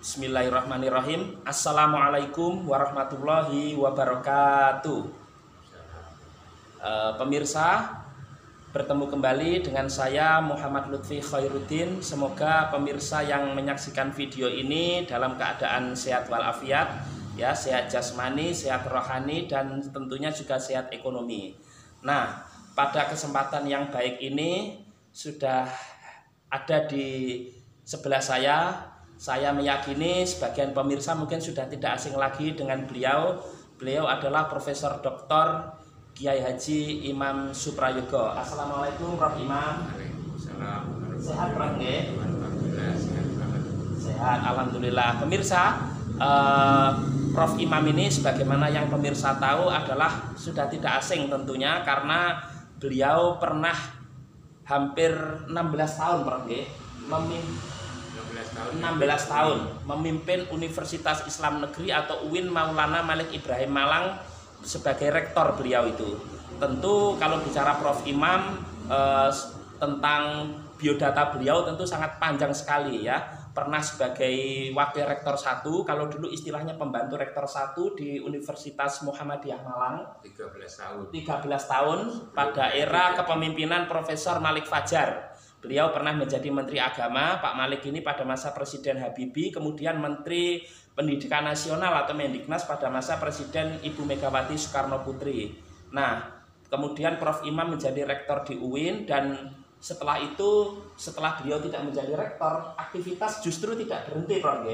Bismillahirrahmanirrahim. Assalamualaikum warahmatullahi wabarakatuh. Pemirsa, bertemu kembali dengan saya Muhammad Lutfi Khairuddin. Semoga pemirsa yang menyaksikan video ini dalam keadaan sehat walafiat, ya, sehat jasmani, sehat rohani, dan tentunya juga sehat ekonomi. Nah, pada kesempatan yang baik ini sudah ada di sebelah saya meyakini sebagian pemirsa mungkin sudah tidak asing lagi dengan beliau. Beliau adalah Profesor Dr. Kiai Haji Imam Suprayogo. Assalamualaikum Prof Imam. Waalaikumsalam. Sehat Prof nggih? Alhamdulillah sehat banget. Sehat, alhamdulillah. Pemirsa, Prof Imam ini sebagaimana yang pemirsa tahu adalah sudah tidak asing tentunya, karena beliau pernah hampir 16 tahun Prof nggih, 16 tahun memimpin Universitas Islam Negeri atau UIN Maulana Malik Ibrahim Malang sebagai rektor beliau itu. Tentu kalau bicara Prof Imam tentang biodata beliau tentu sangat panjang sekali ya. Pernah sebagai wakil rektor 1, kalau dulu istilahnya pembantu rektor 1 di Universitas Muhammadiyah Malang 13 tahun pada era kepemimpinan Profesor Malik Fajar. Beliau pernah menjadi Menteri Agama, Pak Malik ini pada masa Presiden Habibie, kemudian Menteri Pendidikan Nasional atau Mendiknas pada masa Presiden Ibu Megawati Soekarno Putri. Nah, kemudian Prof Imam menjadi rektor di UIN, dan setelah itu, setelah beliau tidak menjadi rektor, aktivitas justru tidak berhenti, Prof.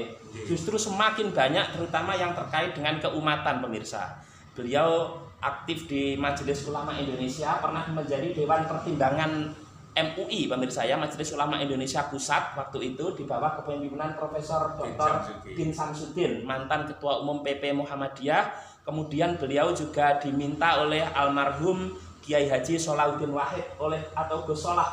Justru semakin banyak, terutama yang terkait dengan keumatan, pemirsa. Beliau aktif di Majelis Ulama Indonesia, pernah menjadi Dewan Pertimbangan MUI, pemirsa ya, Majelis Ulama Indonesia Pusat waktu itu di bawah kepemimpinan Profesor Dr. Din Samsudin, mantan Ketua Umum PP Muhammadiyah. Kemudian beliau juga diminta oleh almarhum Kiai Haji Solahuddin Wahid atau Gus Solah,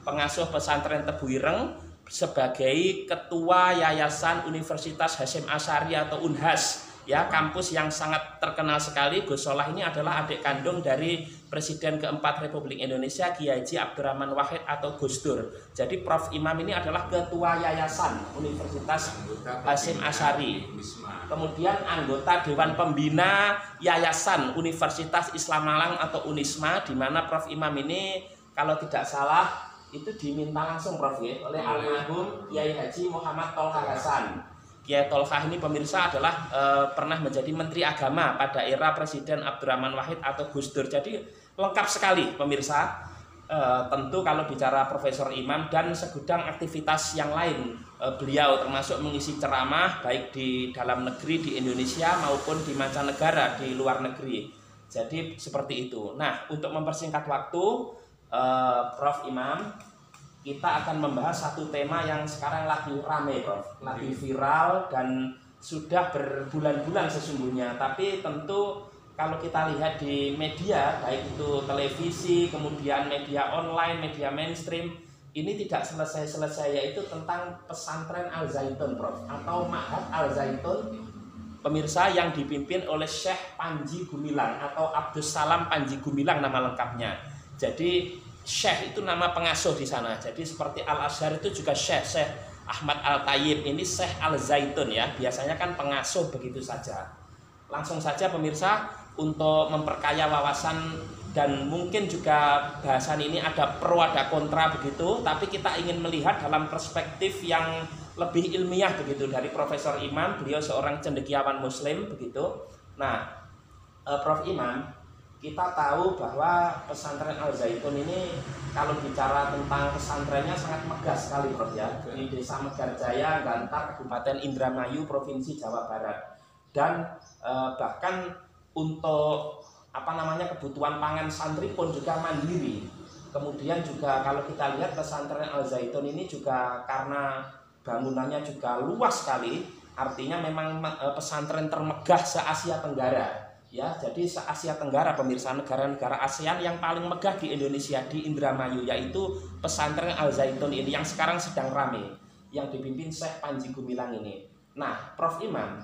pengasuh pesantren Tebu Ireng, sebagai Ketua Yayasan Universitas Hasyim Asy'ari atau UNHAS. Ya, kampus yang sangat terkenal sekali. Gus Solah ini adalah adik kandung dari Presiden keempat Republik Indonesia Kiai Haji Abdurrahman Wahid atau Gus Dur. Jadi Prof Imam ini adalah Ketua Yayasan Universitas Hasyim Asy'ari. Kemudian anggota Dewan Pembina Yayasan Universitas Islam Malang atau UNISMA, di mana Prof Imam ini kalau tidak salah itu diminta langsung Prof oleh almarhum Kiai Haji Muhammad Tolha Hasan. Kiai Tolha ini pemirsa adalah pernah menjadi Menteri Agama pada era Presiden Abdurrahman Wahid atau Gus Dur. Jadi lengkap sekali pemirsa. Tentu kalau bicara Profesor Imam dan segudang aktivitas yang lain beliau, termasuk mengisi ceramah baik di dalam negeri di Indonesia maupun di mancanegara di luar negeri. Jadi seperti itu. Nah, untuk mempersingkat waktu, Prof Imam, kita akan membahas satu tema yang sekarang lagi rame, Prof, lagi viral dan sudah berbulan-bulan sesungguhnya. Tapi tentu kalau kita lihat di media, baik itu televisi, kemudian media online, media mainstream, ini tidak selesai-selesai, yaitu tentang pesantren Al Zaitun, Prof, atau Ma'had Al Zaitun, pemirsa, yang dipimpin oleh Syekh Panji Gumilang atau Abdus Salam Panji Gumilang nama lengkapnya. Jadi Syekh itu nama pengasuh di sana. Jadi seperti Al Azhar itu juga Syekh Ahmad Al Tayyib, ini Syekh Al Zaitun ya. Biasanya kan pengasuh begitu saja. Langsung saja pemirsa, untuk memperkaya wawasan dan mungkin juga bahasan ini ada pro ada kontra begitu, tapi kita ingin melihat dalam perspektif yang lebih ilmiah begitu dari Profesor Imam. Beliau seorang cendekiawan muslim begitu. Nah, Prof Imam, kita tahu bahwa pesantren Al Zaitun ini kalau bicara tentang pesantrennya sangat megah sekali, Prof ya. Di Desa Megarjaya, Gantar, Kabupaten Indramayu, Provinsi Jawa Barat. Dan bahkan untuk kebutuhan pangan santri pun juga mandiri. Kemudian juga kalau kita lihat pesantren Al Zaitun ini juga karena bangunannya juga luas sekali, artinya memang pesantren termegah se-Asia Tenggara. Ya, jadi se-Asia Tenggara pemirsa, negara-negara ASEAN yang paling megah di Indonesia, di Indramayu, yaitu pesantren Al Zaitun ini yang sekarang sedang ramai, yang dipimpin Syekh Panji Gumilang ini. Nah, Prof Imam,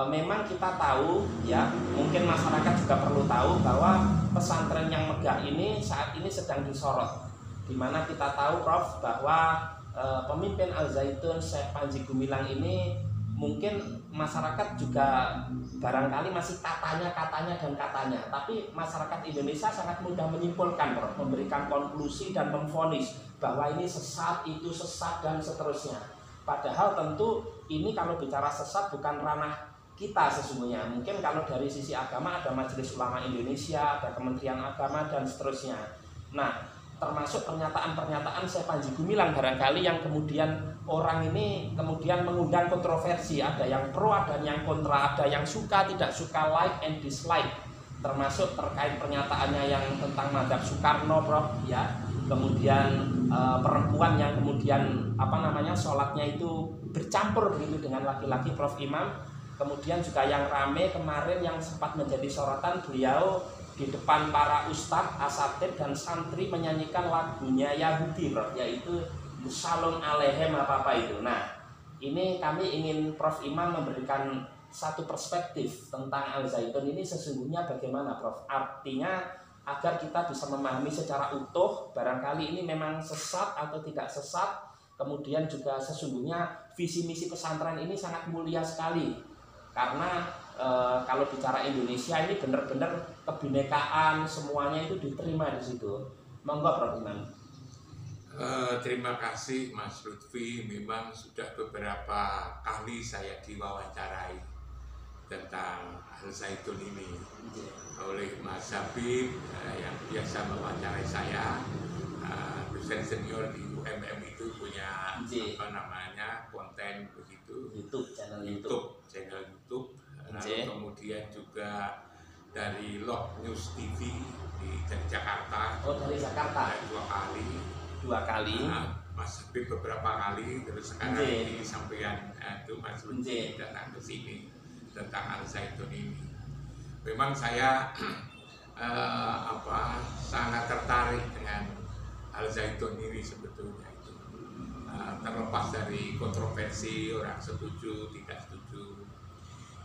memang kita tahu ya, mungkin masyarakat juga perlu tahu bahwa pesantren yang megah ini saat ini sedang disorot, di mana kita tahu, Prof, bahwa pemimpin Al Zaitun Syekh Panji Gumilang ini mungkin masyarakat juga barangkali masih katanya dan katanya, tapi masyarakat Indonesia sangat mudah menyimpulkan, Prof, memberikan konklusi dan memvonis bahwa ini sesat, itu sesat dan seterusnya. Padahal tentu ini kalau bicara sesat bukan ranah kita sesungguhnya. Mungkin kalau dari sisi agama ada Majelis Ulama Indonesia, ada Kementerian Agama dan seterusnya. Nah, termasuk pernyataan-pernyataan Syekh Panji Gumilang barangkali yang kemudian orang ini kemudian mengundang kontroversi, ada yang pro, ada yang kontra, ada yang suka, tidak suka, like and dislike, termasuk terkait pernyataannya yang tentang mazhab Soekarno, Prof, ya. Kemudian perempuan yang kemudian sholatnya itu bercampur begitu dengan laki-laki, Prof Imam. Kemudian juga yang rame kemarin yang sempat menjadi sorotan, beliau di depan para ustadz, asatid dan santri menyanyikan lagunya Yahudi, Prof, yaitu Shalom Aleichem apa itu. Nah, ini kami ingin Prof Imam memberikan satu perspektif tentang Al Zaitun ini sesungguhnya bagaimana, Prof. Artinya agar kita bisa memahami secara utuh barangkali ini memang sesat atau tidak sesat. Kemudian juga sesungguhnya visi misi pesantren ini sangat mulia sekali, karena kalau bicara Indonesia ini benar-benar kebinekaan semuanya itu diterima di situ. Monggo, Prof Imam. Terima kasih Mas Lutfi. Memang sudah beberapa kali saya diwawancarai tentang Al Zaitun ini oleh Mas Habib yang biasa mewawancarai saya. Dosen senior di UMM itu punya konten begitu, channel YouTube. Lalu kemudian juga dari Log News TV dari Jakarta. Oh, dari Jakarta. Dua kali. Mas Habib beberapa kali, terus sekarang ini sampean itu Mas Lutfi datang ke sini tentang Al Zaitun ini. Memang saya sangat tertarik dengan Al Zaitun ini sebetulnya itu. Terlepas dari kontroversi orang setuju tidak setuju,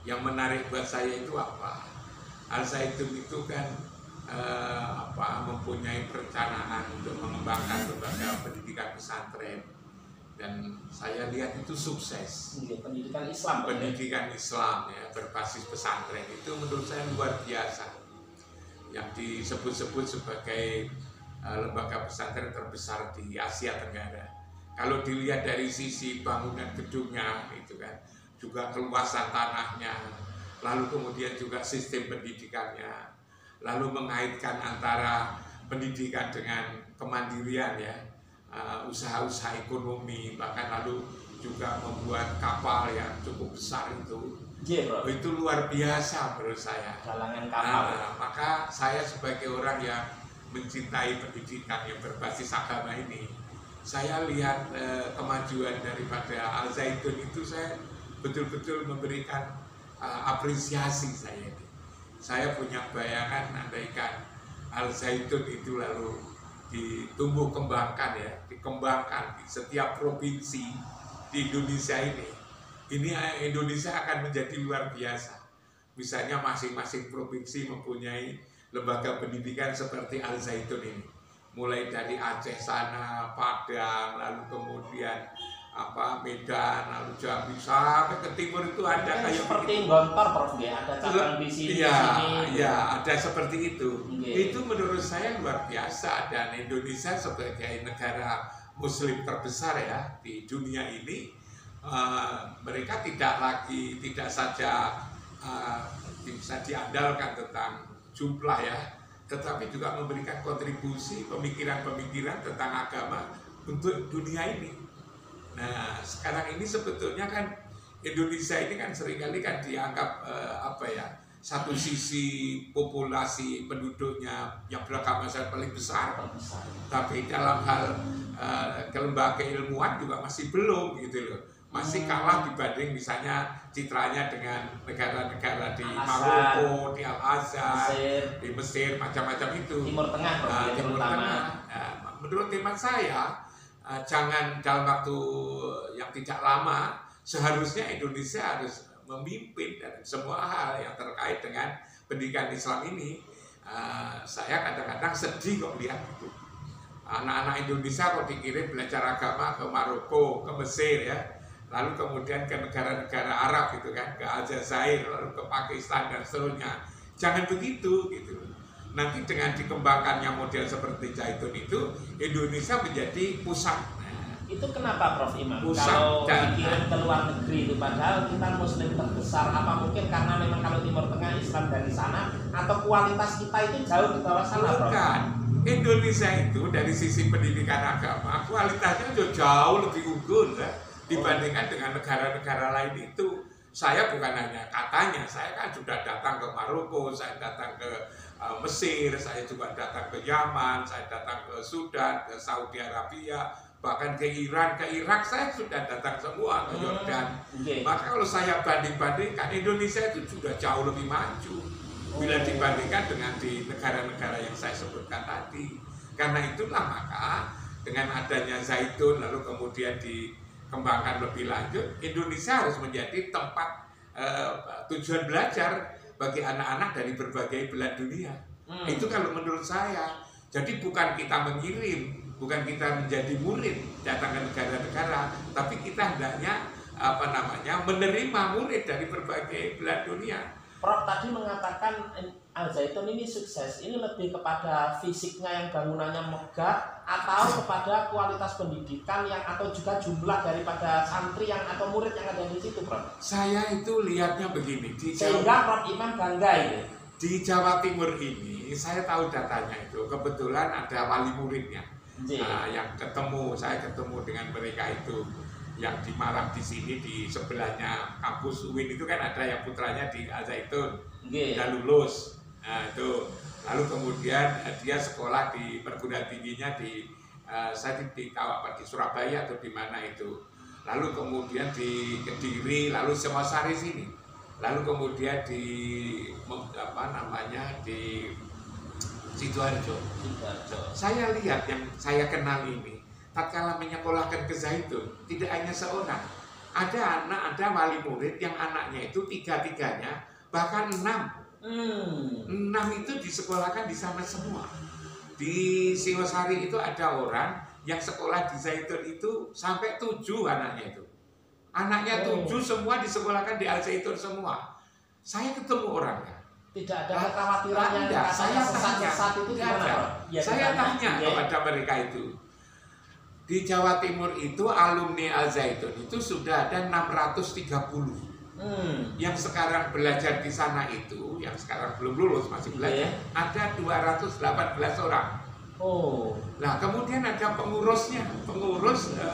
yang menarik buat saya itu apa? Al Zaitun itu kan mempunyai perencanaan untuk mengembangkan lembaga pendidikan pesantren, dan saya lihat itu sukses. Pendidikan Islam, ya, berbasis pesantren itu menurut saya luar biasa, yang disebut-sebut sebagai lembaga pesantren terbesar di Asia Tenggara. Kalau dilihat dari sisi bangunan gedungnya itu kan, juga keluasan tanahnya, lalu kemudian juga sistem pendidikannya, lalu mengaitkan antara pendidikan dengan kemandirian, ya, usaha-usaha ekonomi, bahkan lalu juga membuat kapal yang cukup besar itu luar biasa menurut saya. Galangan kapal. Maka saya sebagai orang yang mencintai pendidikan yang berbasis agama ini, saya lihat kemajuan daripada Al Zaitun itu, saya betul-betul memberikan apresiasi saya. Saya punya bayangan andaikan Al Zaitun itu lalu ditumbuh kembangkan, ya, dikembangkan di setiap provinsi di Indonesia ini Indonesia akan menjadi luar biasa. Misalnya masing-masing provinsi mempunyai lembaga pendidikan seperti Al Zaitun ini, mulai dari Aceh sana, Padang, lalu kemudian Medan, lalu Jambi sampai ke timur itu ada kayak seperti Gontor, Prof, ya, ada cabang di sini. Ya, ada seperti itu. Itu menurut saya luar biasa, dan Indonesia sebagai negara Muslim terbesar, ya, di dunia ini, mereka tidak saja bisa diandalkan tentang jumlah, ya, tetapi juga memberikan kontribusi pemikiran-pemikiran tentang agama untuk dunia ini. Nah, sekarang ini sebetulnya kan Indonesia ini kan seringkali kan dianggap satu sisi populasi penduduknya yang beragama paling besar, tapi dalam hal lembaga ilmuwan juga masih belum gitu loh, masih kalah dibanding misalnya citranya dengan negara-negara di Maroko, di Al-Azhar, di Mesir, macam-macam itu. Timur Tengah, Timur Tengah. Menurut teman saya, jangan dalam waktu yang tidak lama, seharusnya Indonesia harus memimpin dan semua hal yang terkait dengan pendidikan Islam ini. Saya kadang-kadang sedih kok lihat itu. anak-anak Indonesia kok dikirim belajar agama ke Maroko, ke Mesir ya, lalu kemudian ke negara-negara Arab gitu kan, ke Aljazair, lalu ke Pakistan dan seterusnya. Jangan begitu gitu. Nanti dengan dikembangkannya model seperti Zaitun itu, Indonesia menjadi pusat. Itu kenapa Prof Imam? Pusat Kalau dikirim ke luar negeri itu, padahal kita Muslim terbesar, apa mungkin karena memang kalau Timur Tengah Islam dari sana, atau kualitas kita itu jauh di bawah sana, Prof? Bukan. Indonesia itu dari sisi pendidikan agama kualitasnya jauh lebih unggul ya, dibandingkan dengan negara-negara lain itu. Saya bukan hanya katanya, saya kan sudah datang ke Maroko, saya datang ke Mesir, saya juga datang ke Yaman, saya datang ke Sudan, ke Saudi Arabia, bahkan ke Iran, ke Irak saya sudah datang semua, ke Yordan. Maka kalau saya banding-bandingkan, Indonesia itu sudah jauh lebih maju bila dibandingkan dengan di negara-negara yang saya sebutkan tadi. Karena itulah maka dengan adanya Zaitun lalu kemudian dikembangkan lebih lanjut, Indonesia harus menjadi tempat tujuan belajar bagi anak-anak dari berbagai belahan dunia. Itu kalau menurut saya. Jadi bukan kita mengirim, bukan kita menjadi murid datang ke negara-negara, tapi kita hendaknya menerima murid dari berbagai belahan dunia. Prof tadi mengatakan Al Zaitun ini sukses, ini lebih kepada fisiknya yang bangunannya megah atau kepada kualitas pendidikan yang atau juga jumlah daripada santri yang atau murid yang ada di situ, Prof? Saya itu lihatnya begini, sehingga Prof Imam bangga ini. Di Jawa Timur ini saya tahu datanya itu, kebetulan ada wali muridnya yang saya ketemu dengan mereka itu yang di Malang di sini di sebelahnya kampus UIN itu kan ada yang putranya di Al Zaitun udah lulus. Nah, itu lalu kemudian dia sekolah di perguruan tingginya saya di Surabaya atau di mana itu, lalu kemudian di Kediri, lalu Semosari sini, lalu kemudian di di Sidoarjo. Saya lihat yang saya kenal ini, tatkala menyekolahkan ke Zaitun, tidak hanya seorang, ada wali murid yang anaknya itu tiga-tiganya bahkan 6 itu disekolahkan di sana semua. Di Singosari itu ada orang yang sekolah di Zaitun itu sampai 7 anaknya itu. Anaknya 7 semua disekolahkan di Al Zaitun semua. Saya ketemu orangnya. Tidak ada kekhawatiran yang saya sesat itu gimana? Saya tanya kepada mereka itu. Di Jawa Timur itu alumni Al Zaitun itu sudah ada 630. Yang sekarang belajar di sana itu, yang sekarang belum lulus masih belajar, ada 218 orang. Nah kemudian ada pengurus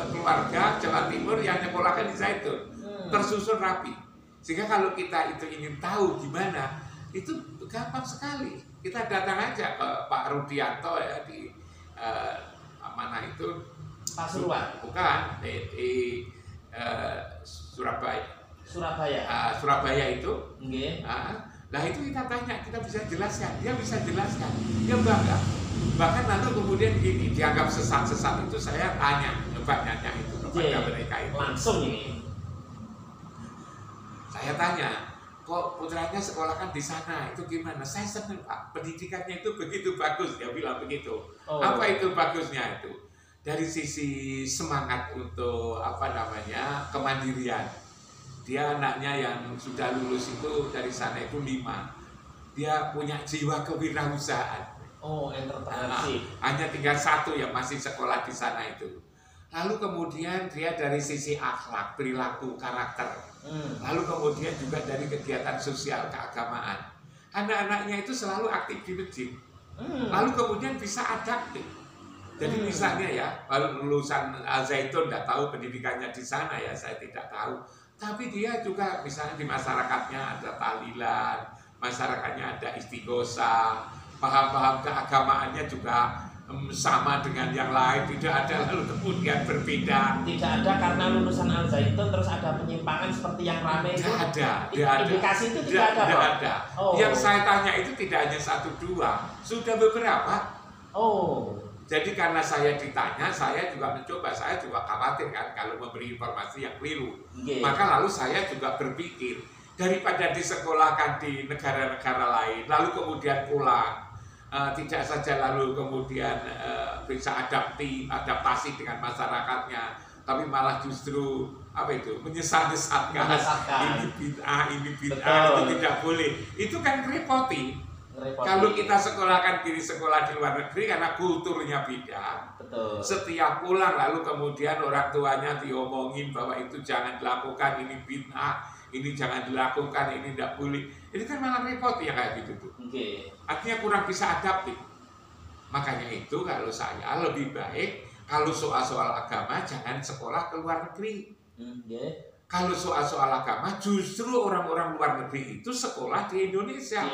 keluarga Jawa Timur yang nyekolahkan di Zaitun, tersusun rapi. Sehingga kalau kita itu ingin tahu gimana, itu gampang sekali. Kita datang aja ke Pak Rudianto ya di mana itu? Pasuruan? Bukan, di Surabaya. Surabaya itu. Nah itu kita tanya, kita bisa jelaskan, dia bisa jelaskan, dia bangga. Bahkan lalu kemudian gini, dianggap sesat-sesat itu saya tanya, coba nanya itu kepada mereka itu. Langsung ini. Saya tanya, kok putranya sekolahkan di sana, itu gimana? Saya senang Pak, pendidikannya itu begitu bagus, dia bilang begitu. Apa itu bagusnya itu? Dari sisi semangat untuk kemandirian. Dia anaknya yang sudah lulus itu dari sana itu 5. Dia punya jiwa kewirausahaan. Entrepreneurship. Hanya tinggal 1 yang masih sekolah di sana itu. Lalu kemudian dia dari sisi akhlak, perilaku, karakter. Lalu kemudian juga dari kegiatan sosial keagamaan. Anak-anaknya itu selalu aktif di masjid. Lalu kemudian bisa adaptif. Jadi misalnya ya, kalau lulusan Al Zaitun tidak tahu pendidikannya di sana ya, saya tidak tahu. Tapi dia juga misalnya di masyarakatnya ada tahlilan, masyarakatnya ada istighosah, paham-paham keagamaannya juga sama dengan yang lain, tidak ada lalu kemudian berbeda. Tidak ada karena lulusan Al Zaitun terus ada penyimpangan seperti yang ramai itu. Tidak ada. Indikasi itu tidak ada. Yang saya tanya itu tidak hanya 1, 2, sudah beberapa. Jadi karena saya ditanya, saya juga mencoba, saya juga khawatir kan kalau memberi informasi yang keliru. Maka lalu saya juga berpikir, daripada disekolahkan di negara-negara lain, lalu kemudian pulang, tidak saja lalu kemudian bisa adaptasi dengan masyarakatnya, tapi malah justru apa itu menyesatkan ini bid'ah itu tidak boleh. Itu kan repoti. Kalau kita sekolahkan diri sekolah di luar negeri karena kulturnya beda. Betul. Setiap pulang lalu kemudian orang tuanya diomongin bahwa itu jangan dilakukan, ini bid'ah, ini jangan dilakukan, ini tidak boleh. Ini kan malah repot ya kayak gitu tuh. Okay. Artinya kurang bisa adaptif. Makanya itu kalau saya lebih baik kalau soal-soal agama jangan sekolah ke luar negeri. Kalau soal-soal agama justru orang-orang luar negeri itu sekolah di Indonesia.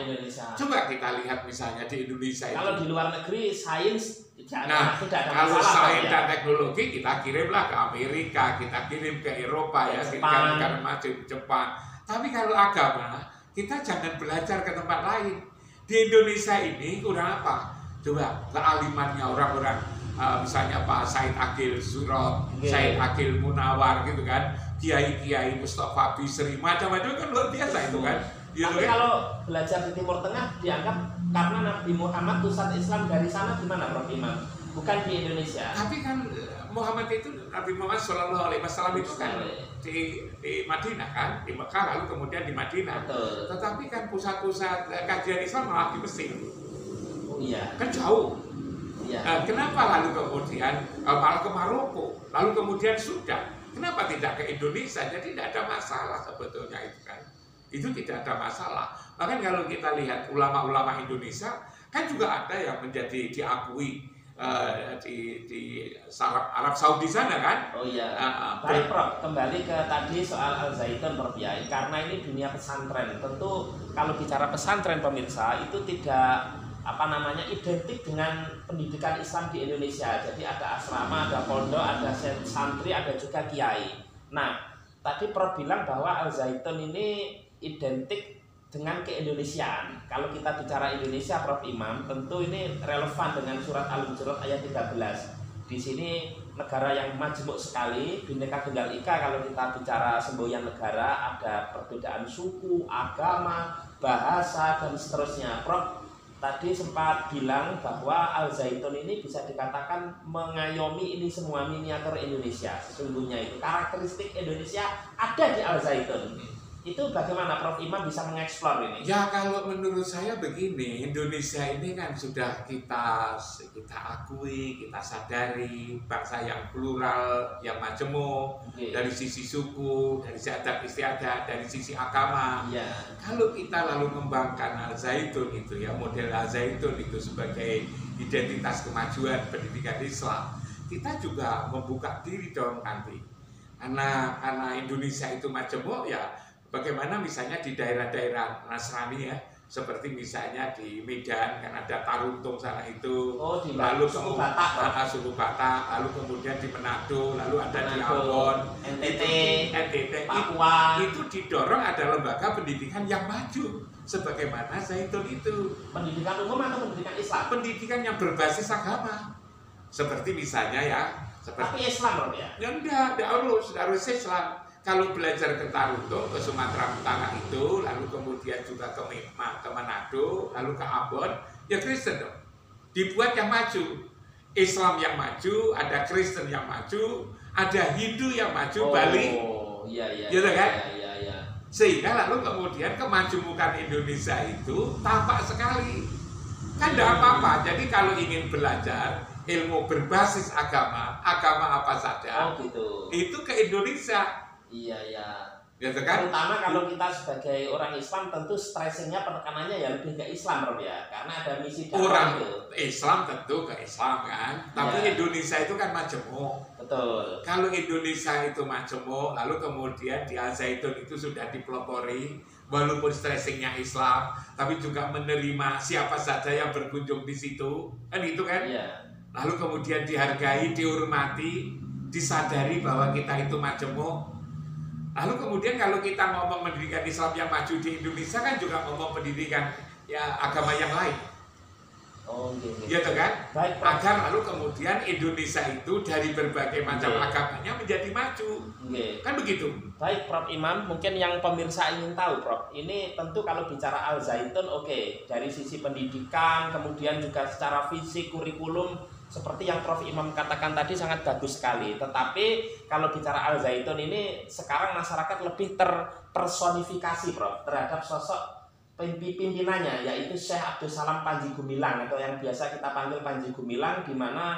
Coba kita lihat misalnya di Indonesia itu. Kalau di luar negeri sains tidak ada kalau masalah. sains dan teknologi kita kirimlah ke Amerika, kita kirim ke Eropa ya, negara maju Jepang. Tapi kalau agama kita jangan belajar ke tempat lain. Di Indonesia ini kurang apa? Coba kealimannya orang-orang. Misalnya Pak Said Akil Surot, Said Akil Munawar gitu kan, Kiai Mustafa Bisri, macam-macam kan luar biasa itu kan. Tapi kalau belajar di Timur Tengah dianggap karena Nabi Muhammad pusat Islam dari sana gimana Prof Imam? Bukan di Indonesia. Tapi kan Muhammad itu Nabi Muhammad Shallallahu Alaihi Wasallam itu kan di Madinah kan, di Mekah lalu kemudian di Madinah. Betul. Tetapi kan pusat-pusat kajian Islam malah di Mesir. Oh iya. Kan jauh. Ya. Kenapa lalu kemudian malah ke Maroko, lalu kemudian Sudan? Kenapa tidak ke Indonesia? Jadi tidak ada masalah sebetulnya itu kan. Itu tidak ada masalah. Bahkan kalau kita lihat ulama-ulama Indonesia kan juga ada yang menjadi diakui di Arab Saudi sana kan. Oh iya. Baik Prof, kembali ke tadi soal Al-Zaitun Prof ya. Karena ini dunia pesantren. Tentu kalau bicara pesantren pemirsa itu tidak identik dengan pendidikan Islam di Indonesia. Jadi ada asrama, ada pondok, ada santri, ada juga kiai. Nah, tadi Prof bilang bahwa Al-Zaitun ini identik dengan keindonesiaan. Kalau kita bicara Indonesia Prof Imam, tentu ini relevan dengan surat Al-Hujurat ayat 13. Di sini negara yang majemuk sekali, Bhinneka Tunggal Ika. Kalau kita bicara semboyan negara, ada perbedaan suku, agama, bahasa dan seterusnya. Prof tadi sempat bilang bahwa Al-Zaitun ini bisa dikatakan mengayomi ini semua miniatur Indonesia. Sesungguhnya itu karakteristik Indonesia ada di Al-Zaitun. Itu bagaimana Prof Imam bisa mengeksplor ini? Ya kalau menurut saya begini, Indonesia ini kan sudah kita akui, kita sadari bangsa yang plural, yang majemuk, dari sisi suku, dari sisi adat istiadat, dari sisi agama. Ya. Kalau kita lalu mengembangkan Al-Zaitun itu ya, model Al-Zaitun itu sebagai identitas kemajuan pendidikan Islam, kita juga membuka diri dong nanti. Karena Indonesia itu majemuk ya. Bagaimana misalnya di daerah-daerah Nasrani ya, seperti misalnya di Medan kan ada Taruntung sana itu, lalu suku Batak, lalu kemudian di Manado, lalu ada di Ambon, NTT, Papua. Itu didorong ada lembaga pendidikan yang maju, sebagaimana Zaitun itu. Pendidikan umum atau pendidikan Islam? Pendidikan yang berbasis agama, seperti misalnya ya. Tapi Islam ya? Ya enggak harus Islam. Kalau belajar ke Taruntung, ke Sumatera Utara itu, lalu kemudian juga ke Manado, lalu ke Ambon, ya Kristen dong. Dibuat yang maju. Islam yang maju, ada Kristen yang maju, ada Hindu yang maju, Bali. Iya. Gitu kan? Iya. Sehingga lalu kemudian kemajemukan Indonesia itu tampak sekali. Kan tidak apa-apa. Jadi kalau ingin belajar ilmu berbasis agama apa saja, itu ke Indonesia. Iya. Gitu kan? Terutama kalau kita sebagai orang Islam tentu stressingnya penekanannya ya lebih ke Islam Rob ya, karena ada misi dakwah orang itu. Islam tentu ke Islam kan, tapi Indonesia itu kan majemuk. Betul. Kalau Indonesia itu majemuk, lalu kemudian di Al-Zaitun itu sudah dipelopori, walaupun stressingnya Islam, tapi juga menerima siapa saja yang berkunjung di situ, kan itu kan? Iya. Lalu kemudian dihargai, dihormati, disadari bahwa kita itu majemuk. Lalu kemudian kalau kita ngomong pendidikan Islam yang maju di Indonesia kan juga ngomong pendidikan ya agama yang lain. Oh, gitu kan? Baik, agar lalu kemudian Indonesia itu dari berbagai macam agamanya menjadi maju. Kan begitu. Baik, Prof Imam, mungkin yang pemirsa ingin tahu, Prof, ini tentu kalau bicara Al Zaitun, dari sisi pendidikan, kemudian juga secara fisik, kurikulum, seperti yang Prof Imam katakan tadi sangat bagus sekali. Tetapi kalau bicara Al Zaitun ini sekarang masyarakat lebih terpersonifikasi, Prof, terhadap sosok pimpinannya, yaitu Syekh Abdul Salam Panji Gumilang, atau yang biasa kita panggil Panji Gumilang, di mana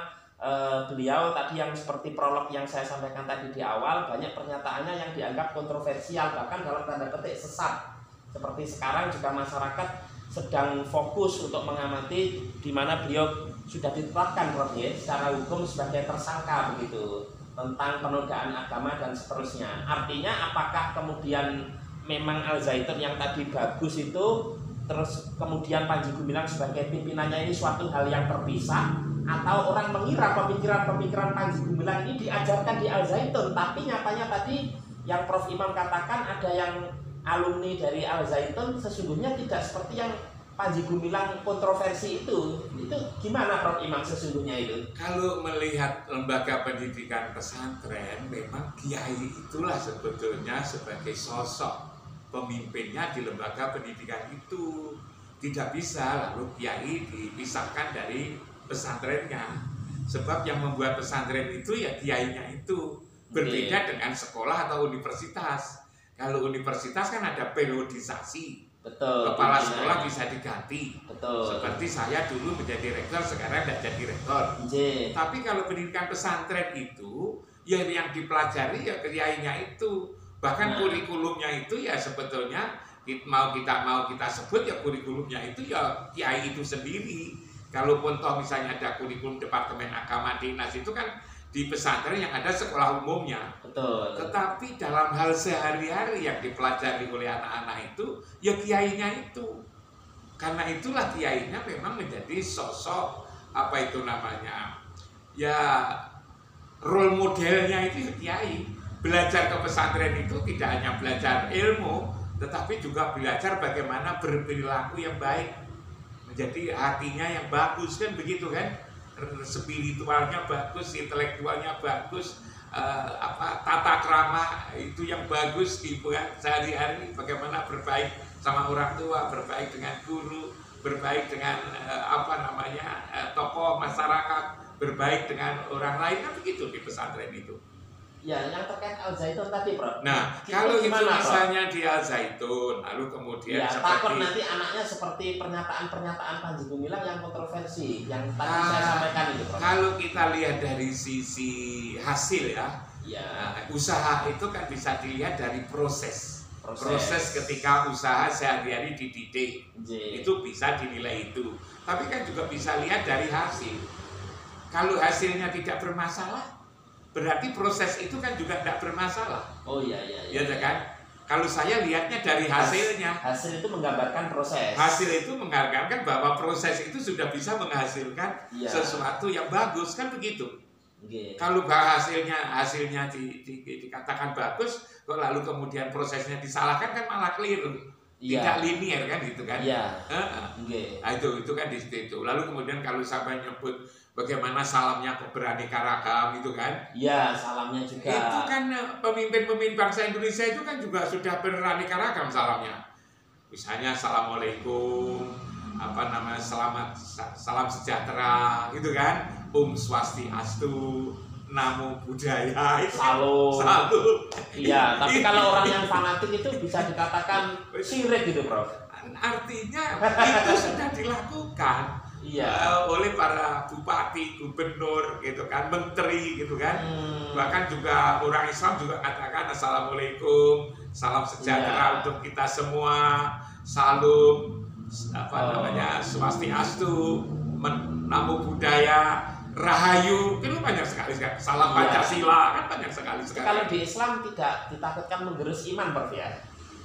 beliau tadi yang seperti prolog yang saya sampaikan tadi di awal, banyak pernyataannya yang dianggap kontroversial, bahkan dalam tanda petik sesat. Seperti sekarang juga masyarakat sedang fokus untuk mengamati, di mana beliau sudah ditetapkan, Prof, secara hukum sebagai tersangka begitu, tentang penodaan agama dan seterusnya. Artinya apakah kemudian memang Al Zaitun yang tadi bagus itu, terus kemudian Panji Gumilang sebagai pimpinannya ini suatu hal yang terpisah, atau orang mengira pemikiran-pemikiran Panji Gumilang ini diajarkan di Al Zaitun, tapi nyatanya tadi yang Prof Imam katakan ada yang alumni dari Al Zaitun sesungguhnya tidak seperti yang Panji Gumilang kontroversi itu gimana Prof Imam sesungguhnya itu? Kalau melihat lembaga pendidikan pesantren, memang kiai itulah sebetulnya sebagai sosok pemimpinnya di lembaga pendidikan itu. Tidak bisa lalu kiai dipisahkan dari pesantrennya, sebab yang membuat pesantren itu ya kiainya itu. Berbeda dengan sekolah atau universitas. Kalau universitas kan ada periodisasi. Betul, kepala sekolah bisa diganti. Betul. Seperti saya dulu menjadi rektor, sekarang tidak jadi rektor. Tapi kalau pendidikan pesantren itu ya yang dipelajari ya kiainya itu. Bahkan kurikulumnya itu ya sebetulnya mau kita sebut ya kurikulumnya itu ya kiai itu sendiri. Kalaupun toh misalnya ada kurikulum Departemen Agama Dinas itu kan di pesantren yang ada sekolah umumnya. Betul. Tetapi dalam hal sehari-hari yang dipelajari oleh anak-anak itu ya kiainya itu. Karena itulah kiainya memang menjadi sosok apa itu namanya? Ya role modelnya itu ya kiai. Belajar ke pesantren itu tidak hanya belajar ilmu, tetapi juga belajar bagaimana berperilaku yang baik, menjadi hatinya yang bagus, kan begitu kan? Spiritualnya bagus, intelektualnya bagus, tata krama itu yang bagus di sehari-hari, bagaimana berbaik sama orang tua, berbaik dengan guru, berbaik dengan tokoh masyarakat, berbaik dengan orang lain, kan begitu di pesantren itu. Ya, yang terkait Al Zaitun tadi, Prof. Nah, kalau itu misalnya di Al Zaitun, lalu kemudian ya, takut nanti anaknya seperti pernyataan-pernyataan Panji Gumilang yang kontroversi, yang tadi saya sampaikan itu, Prof. Kalau kita lihat dari sisi hasil usaha itu kan bisa dilihat dari proses ketika usaha sehari-hari dididik, itu bisa dinilai itu. Tapi kan juga bisa lihat dari hasil. Kalau hasilnya tidak bermasalah, berarti proses itu kan juga tidak bermasalah. Oh iya. Ya kan? Kalau saya lihatnya dari hasilnya. Hasil itu menggambarkan proses. Hasil itu menggambarkan bahwa proses itu sudah bisa menghasilkan sesuatu yang bagus, kan begitu. Kalau hasilnya dikatakan bagus, kok lalu kemudian prosesnya disalahkan, kan malah keliru. Tidak linear kan gitu kan. Nah, itu kan di situ. Lalu kemudian kalau sampai nyebut bagaimana salamnya beraneka ragam itu kan. Iya, salamnya juga. Itu kan pemimpin-pemimpin bangsa Indonesia itu kan juga sudah beraneka ragam salamnya. Misalnya assalamualaikum, salam sejahtera gitu kan. Swastiastu, Namo Buddhaya, Salam. Iya, tapi kalau orang yang fanatik itu bisa dikatakan syirik gitu, Prof. Artinya itu sudah dilakukan oleh para bupati, gubernur gitu kan, menteri gitu kan. Bahkan juga orang Islam juga katakan assalamualaikum, salam sejahtera untuk kita semua, salam swastiastu, Namo Buddhaya, Rahayu, itu banyak sekali, salam Pancasila, kan banyak sekali. Kalau di Islam tidak ditakutkan menggerus iman, Prof ya?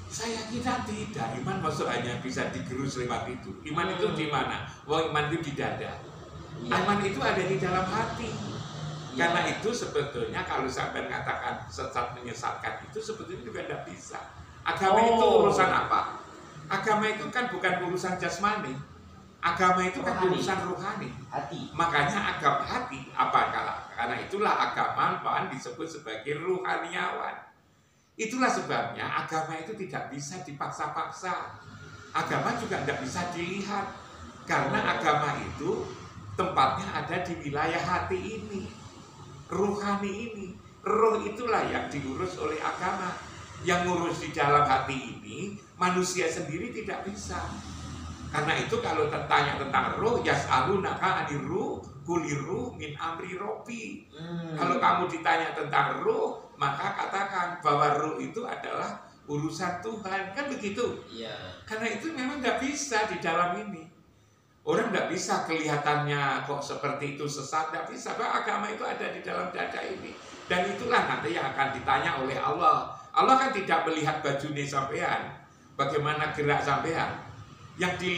Saya kira tidak. Iman maksud hanya bisa digerus lewat itu. Iman itu di mana? Iman itu di dada. Iman itu ada di dalam hati. Karena itu sebetulnya kalau sampai mengatakan sesat menyesatkan itu sebetulnya juga tidak bisa. Agama itu urusan apa? Agama itu kan bukan urusan jasmani. Agama itu kan Rohani. urusan rohani. Hati. Makanya agama hati, karena itulah agama disebut sebagai rohaniawan. Itulah sebabnya agama itu tidak bisa dipaksa-paksa. Agama juga tidak bisa dilihat. Karena agama itu tempatnya ada di wilayah hati ini, rohani ini. Roh itulah yang diurus oleh agama. Yang ngurus di dalam hati ini manusia sendiri tidak bisa. Karena itu kalau tanya tentang roh, yas'alunaka anir ruh, kuliruh min amri robbi. Kalau kamu ditanya tentang roh, maka katakan bahwa roh itu adalah urusan Tuhan. Kan begitu? Iya. Karena itu memang nggak bisa di dalam ini. Orang nggak bisa kelihatannya kok seperti itu sesat, nggak bisa. Bahwa agama itu ada di dalam dada ini. Dan itulah nanti yang akan ditanya oleh Allah. Allah kan tidak melihat bajunya sampean, bagaimana gerak sampean. Yang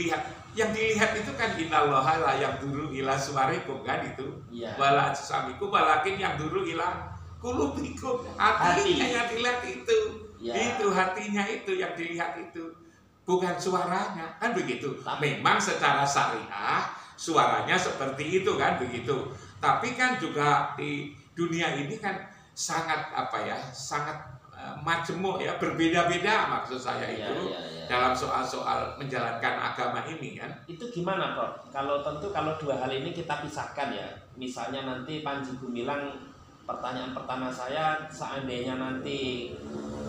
dilihat itu kan innallaha la yanzuru ila suwarikum kan itu. Iya. Wala ajsamikum walakin yanzuru ila qulubikum. Hatinya yang dilihat itu. Ya. Itu hatinya itu yang dilihat itu. Bukan suaranya, kan begitu. Memang secara syariah suaranya seperti itu kan begitu. Tapi kan juga di dunia ini kan sangat sangat majemuk ya, berbeda-beda maksud saya itu dalam soal-soal menjalankan agama ini kan. Itu gimana Prof? Kalau dua hal ini kita pisahkan ya. Misalnya nanti Panji Gumilang, pertanyaan pertama saya, seandainya nanti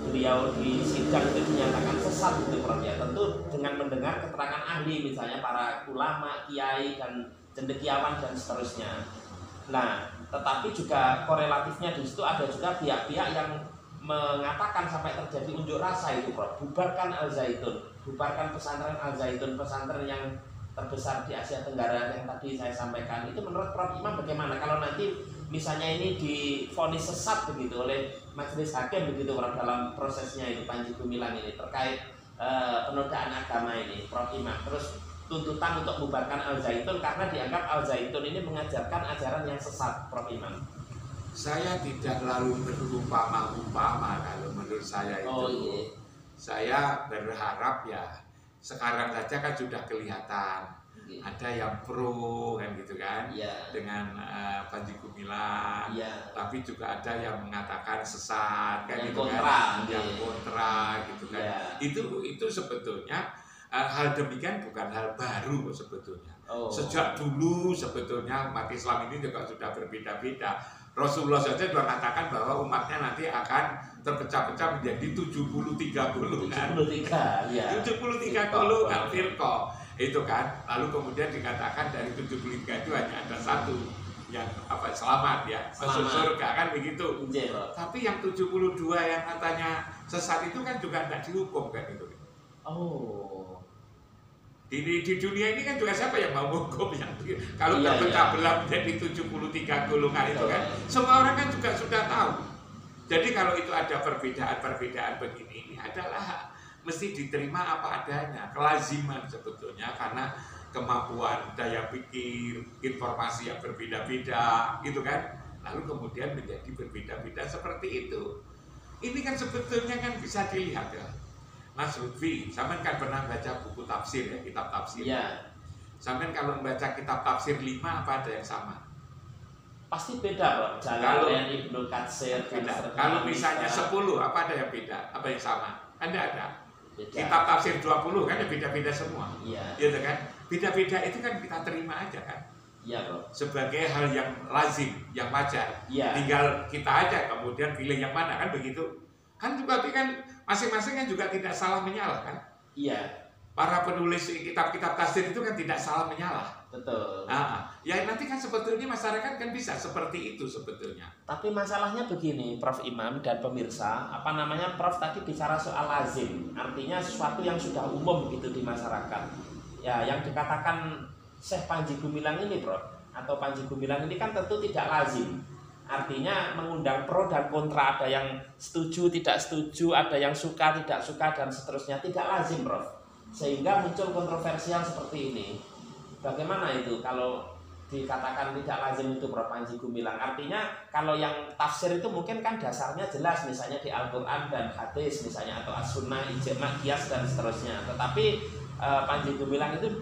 beliau di sidang itu dinyatakan sesat gitu Prof ya, tentu dengan mendengar keterangan ahli misalnya para ulama, kiai dan cendekiawan dan seterusnya. Nah, tetapi juga korelatifnya di situ ada juga pihak-pihak yang mengatakan sampai terjadi unjuk rasa itu Prof, bubarkan Al-Zaitun, bubarkan pesantren Al-Zaitun, pesantren yang terbesar di Asia Tenggara yang tadi saya sampaikan. Itu menurut Prof Imam bagaimana kalau nanti misalnya ini divonis sesat begitu oleh majelis hakim begitu Prof dalam prosesnya itu Panji Gumilang ini terkait penodaan agama ini Prof Imam, terus tuntutan untuk bubarkan Al-Zaitun karena dianggap Al-Zaitun ini mengajarkan ajaran yang sesat Prof Imam. Saya tidak lalu berumpama-umpama kalau menurut saya itu. Oh, iya. Saya berharap ya sekarang saja kan sudah kelihatan ada yang pro kan gitu kan dengan Panji Gumilang, tapi juga ada yang mengatakan sesat kan yang gitu kontra, kan, yang kontra gitu kan. Itu sebetulnya hal demikian bukan hal baru sebetulnya. Sejak dulu sebetulnya umat Islam ini juga sudah berbeda-beda. Rasulullah saja sudah mengatakan bahwa umatnya nanti akan terpecah-pecah menjadi 73 golongan. 73 golongan firqah. Itu kan. Lalu kemudian dikatakan dari 73 itu hanya ada satu yang selamat ya, masuk surga kan begitu. Tapi yang 72 yang katanya sesat itu kan juga tidak dihukum kan itu. Di dunia ini kan juga siapa yang mau hukum yang kalau terpecah belah menjadi 73 golongan itu kan semua orang kan juga sudah tahu. Jadi kalau itu ada perbedaan begini ini adalah mesti diterima apa adanya, kelaziman sebetulnya karena kemampuan daya pikir, informasi yang berbeda-beda gitu kan. Lalu kemudian menjadi berbeda-beda seperti itu. Ini kan sebetulnya kan bisa dilihat ya. Mas Lutfi, sampean kan pernah baca buku tafsir ya, kitab tafsir. Iya. Sampean kalau membaca kitab tafsir 5 apa ada yang sama? Pasti beda Pak. Jalalain, Ibnu Katsir, kalau misalnya 10 apa ada yang beda? Apa yang sama? Kan ada. Beda. Kitab tafsir 20 kan beda-beda semua. Iya. Gitu kan? Beda-beda itu kan kita terima aja kan. Iya, Bro. Sebagai hal yang lazim, yang wajar. Iya. Tinggal kita aja kemudian pilih yang mana kan begitu. Kan juga kan masing-masing kan juga tidak salah menyalah kan? Iya. Para penulis kitab-kitab tafsir itu kan tidak salah menyalah. Betul. Ya nanti kan sebetulnya masyarakat kan bisa seperti itu sebetulnya. Tapi masalahnya begini, Prof Imam dan pemirsa, Prof tadi bicara soal lazim, artinya sesuatu yang sudah umum gitu di masyarakat. Ya, yang dikatakan Syekh Panji Gumilang ini, Prof, atau Panji Gumilang ini kan tentu tidak lazim. Artinya mengundang pro dan kontra, ada yang setuju, tidak setuju, ada yang suka, tidak suka, dan seterusnya. Tidak lazim, Prof. Sehingga muncul kontroversial seperti ini. Bagaimana itu kalau dikatakan tidak lazim itu, Prof Panji Gumilang? Artinya kalau yang tafsir itu mungkin kan dasarnya jelas, misalnya di Al-Quran dan hadis misalnya, atau as-sunnah, ijma', qiyas, dan seterusnya. Tetapi Panji Gumilang itu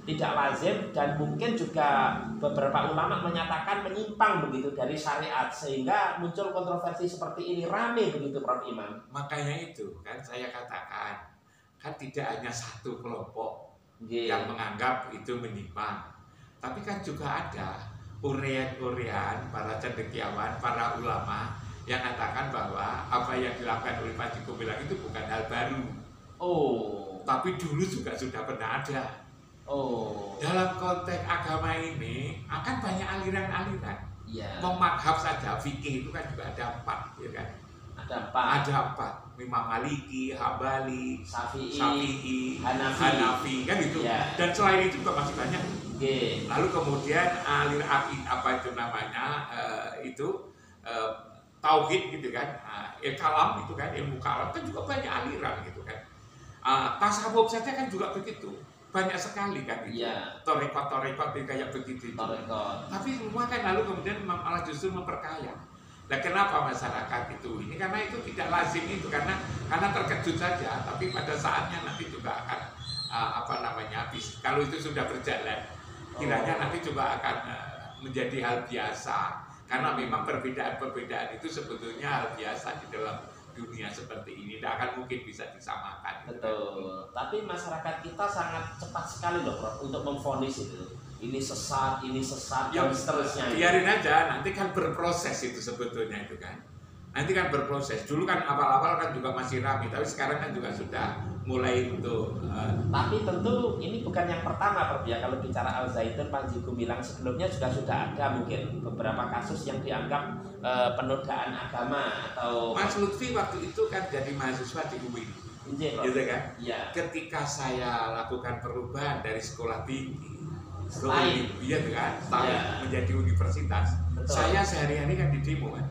tidak lazim, dan mungkin juga beberapa ulama menyatakan menyimpang begitu dari syariat, sehingga muncul kontroversi seperti ini, rame begitu Prof Imam. Makanya itu kan saya katakan, kan tidak hanya satu kelompok yang menganggap itu menyimpang, tapi kan juga ada urean-urean para cendekiawan, para ulama yang mengatakan bahwa apa yang dilakukan oleh Panji Gumilang itu bukan hal baru. Tapi dulu juga sudah pernah ada. Dalam konteks agama ini akan banyak aliran-aliran. Madhab saja, fikih itu kan juga ada 4, ya kan? Ada 4. Imam Maliki, Hambali, Syafi'i, Hanafi, kan gitu. Dan selain itu juga masih banyak. Lalu kemudian alir apa itu namanya tauhid gitu kan, kalam itu kan, ilmu kalam kan juga banyak aliran gitu kan. Tasawuf saja kan juga begitu. Banyak sekali kan itu, torekot kayak begitu itu. Tapi semua kan lalu kemudian malah justru memperkaya. Nah kenapa masyarakat itu? Ini karena itu tidak lazim itu, karena terkejut saja. Tapi pada saatnya nanti juga akan kalau itu sudah berjalan, kiranya nanti juga akan menjadi hal biasa. Karena memang perbedaan-perbedaan itu sebetulnya hal biasa di dalam dunia seperti ini, tidak akan mungkin bisa disamakan. Betul. Tapi masyarakat kita sangat cepat sekali loh Prof untuk memvonis itu. Ini sesat, dan seterusnya. Biarin aja, nanti kan berproses itu sebetulnya itu kan. Nanti kan berproses. Dulu kan awal-awal kan juga masih ramai, tapi sekarang kan juga sudah mulai untuk. Tapi tentu ini bukan yang pertama Prof ya. Kalau bicara Al-Zaitun, Panji Gumilang sebelumnya juga sudah ada mungkin beberapa kasus yang dianggap penodaan agama atau. Mas Lutfi waktu itu kan jadi mahasiswa di UIN, gitu kan? Ketika saya lakukan perubahan dari sekolah tinggi menjadi universitas, saya sehari-hari kan di demo kan?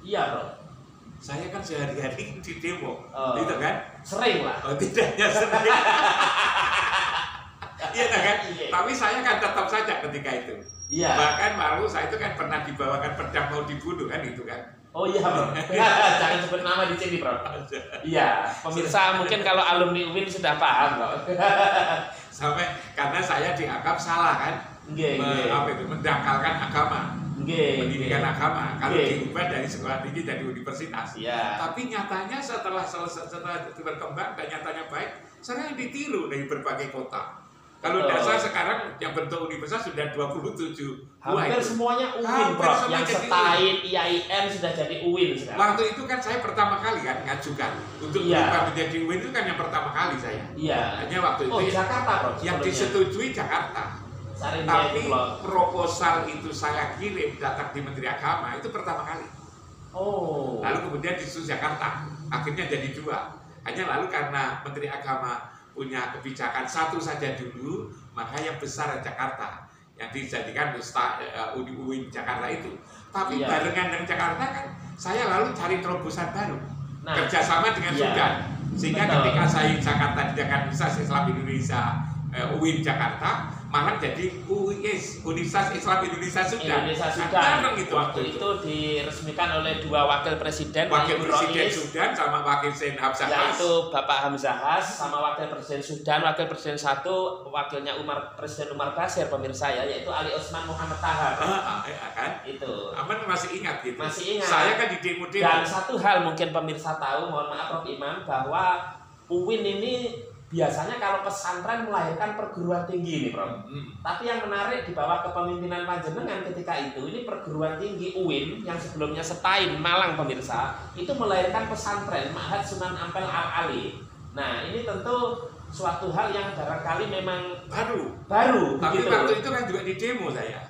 Iya Bro. Saya kan sehari-hari di demo, gitu kan? Sering lah. Tidaknya sering. Iya kan? Tapi saya kan tetap saja ketika itu. Bahkan malu saya itu kan pernah dibawakan pedang mau dibunuh kan itu kan. Bro. Jangan sebut nama di sini Bro. Pemirsa mungkin kalau alumni UIN sudah paham Bro. Sampai karena saya dianggap salah kan, mendangkalkan agama, pendidikan agama. Kalau diubah dari sekolah tinggi jadi universitas. Tapi nyatanya setelah berkembang dan nyatanya baik, saya ditiru dari berbagai kota. Kalau dasar sekarang yang bentuk universitas sudah 27 hampir semuanya UIN Prof. Yang Setain, IAIN sudah jadi UIN sekarang. Waktu itu kan saya pertama kali kan ngajukan untuk berubah menjadi UIN itu kan yang pertama kali saya. Hanya waktu itu Jakarta Prof. Yang disetujui Jakarta. Tapi proposal itu saya kirim datang di Menteri Agama itu pertama kali. Lalu kemudian disusun Jakarta. Akhirnya jadi 2. Hanya lalu karena Menteri Agama punya kebijakan satu saja dulu, maka yang besar Jakarta yang dijadikan UIN Jakarta itu. Tapi barengan dengan Jakarta kan saya lalu cari terobosan baru, kerjasama dengan Sudan, sehingga ketika saya Jakarta dijadikan Universitas Islam Indonesia UIN Jakarta, malah jadi Universitas Islam Indonesia Sudan. Waktu itu diresmikan oleh 2 wakil presiden Sudan sama wakil presiden Hamzah, yaitu Bapak Hamzah sama wakil presiden Sudan, wakil presiden 1 wakilnya Presiden Umar Basir pemirsa yaitu Ali Osman Muhammad Tahar. Kan? Itu. Aman masih ingat gitu. Masih ingat. Saya kan di demo-demo. Dan satu hal mungkin pemirsa tahu, mohon maaf Prof Imam, bahwa UIN ini biasanya kalau pesantren melahirkan perguruan tinggi nih Prof. Tapi yang menarik di bawah kepemimpinan panjenengan ketika itu, ini perguruan tinggi UIN yang sebelumnya Setain, Malang pemirsa, itu melahirkan pesantren Ma'had Sunan Ampel Al-Ali. Nah ini tentu suatu hal yang barangkali memang baru. Tapi begitu. Waktu itu kan juga di demo saya.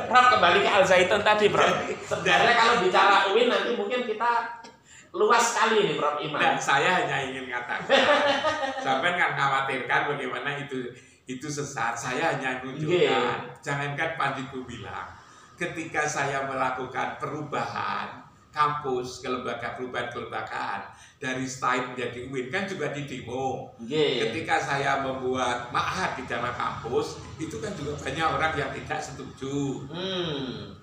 Prof kembali ke Al-Zaitun tadi Prof. Sebenarnya kalau bicara UIN nanti mungkin kita luas sekali nih Prof Imam. Dan saya hanya ingin katakan, sampai kan khawatirkan bagaimana itu sesat. Saya hanya menunjukkan, jangankan Panji Gumilang, ketika saya melakukan perubahan kampus, perubahan kelembagaan dari Setain menjadi UIN kan juga di demo. Ketika saya membuat ma'had di dalam kampus, itu kan juga banyak orang yang tidak setuju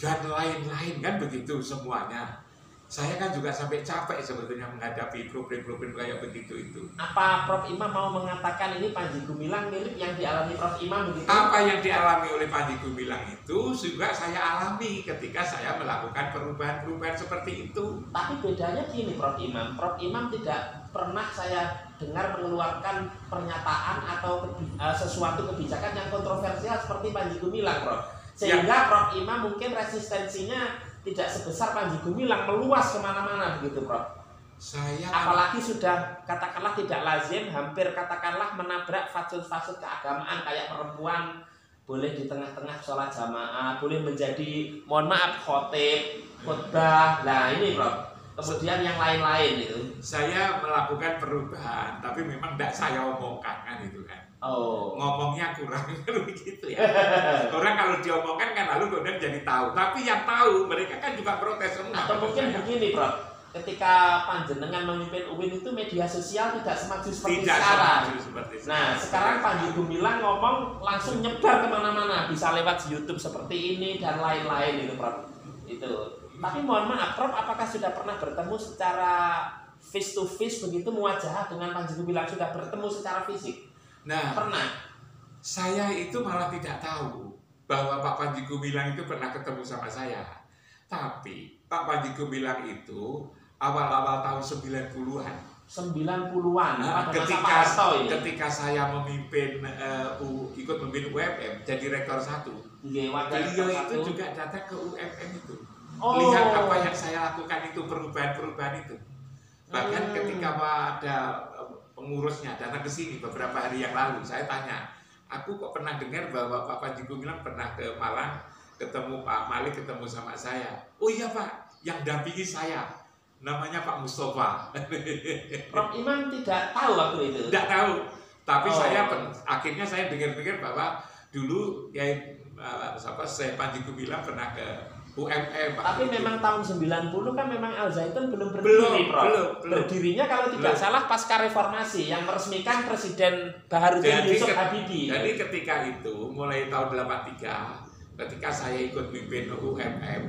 dan lain-lain kan begitu semuanya. Saya kan juga sampai capek sebetulnya menghadapi problem-problem kayak begitu itu. Apa Prof Imam mau mengatakan ini Panji Gumilang mirip yang dialami Prof Imam begitu? Apa yang dialami oleh Panji Gumilang itu juga saya alami ketika saya melakukan perubahan-perubahan seperti itu. Tapi bedanya gini Prof Imam tidak pernah saya dengar mengeluarkan pernyataan atau sesuatu kebijakan yang kontroversial seperti Panji Gumilang, Prof. Sehingga Prof Imam mungkin resistensinya tidak sebesar Panji Gumilang, meluas kemana-mana begitu, Prof. Apalagi sudah katakanlah tidak lazim, hampir katakanlah menabrak fasud-fasud keagamaan kayak perempuan boleh di tengah-tengah sholat jamaah, boleh menjadi, mohon maaf, khotbah. Nah ini, Prof. Kemudian yang lain-lain itu. Saya melakukan perubahan, tapi memang tidak saya omongkan kan itu kan. Oh. Ngomongnya kurang begitu ya. Orang kalau diomongkan kan lalu kemudian jadi tahu. Tapi yang tahu mereka kan juga protes semua. Atau mungkin begini, Prof. Ketika panjenengan memimpin UIN itu media sosial tidak semaju seperti sekarang. Nah, sekarang Panji Gumilang ngomong langsung nyebar kemana-mana, bisa lewat YouTube seperti ini dan lain-lain itu, Prof. Itu. Tapi mohon maaf, Prof, apakah sudah pernah bertemu secara face to face begitu muwajahah dengan Panji Gumilang, sudah bertemu secara fisik? Nah, pernah. Saya itu malah tidak tahu bahwa Pak Panji Gumilang itu pernah ketemu sama saya. Tapi Pak Panji Gumilang itu awal-awal tahun 90-an. 90-an. Nah, ketika saya memimpin ikut memimpin UMM jadi rektor 1. Beliau itu juga datang ke UMM itu. Lihat apa yang saya lakukan itu, perubahan-perubahan itu. Bahkan ketika ada pengurusnya datang ke sini beberapa hari yang lalu, saya tanya, aku kok pernah dengar bahwa Pak Panji Gumilang pernah ke Malang ketemu Pak Malik, ketemu sama saya. Oh iya Pak, yang dampingi saya namanya Pak Mustafa. Prof Imam tidak tahu waktu itu? Tidak tahu, tapi akhirnya saya dengar-dengar bahwa dulu saya Panji Gumilang pernah ke UMM. Tapi memang tahun 90 kan memang Al Zaitun belum berdiri, Prof. Berdirinya kalau tidak salah pasca reformasi yang meresmikan Presiden Baharudin Yusuf Habibie. Jadi ketika itu mulai tahun 83 ketika saya ikut mimpin UMM,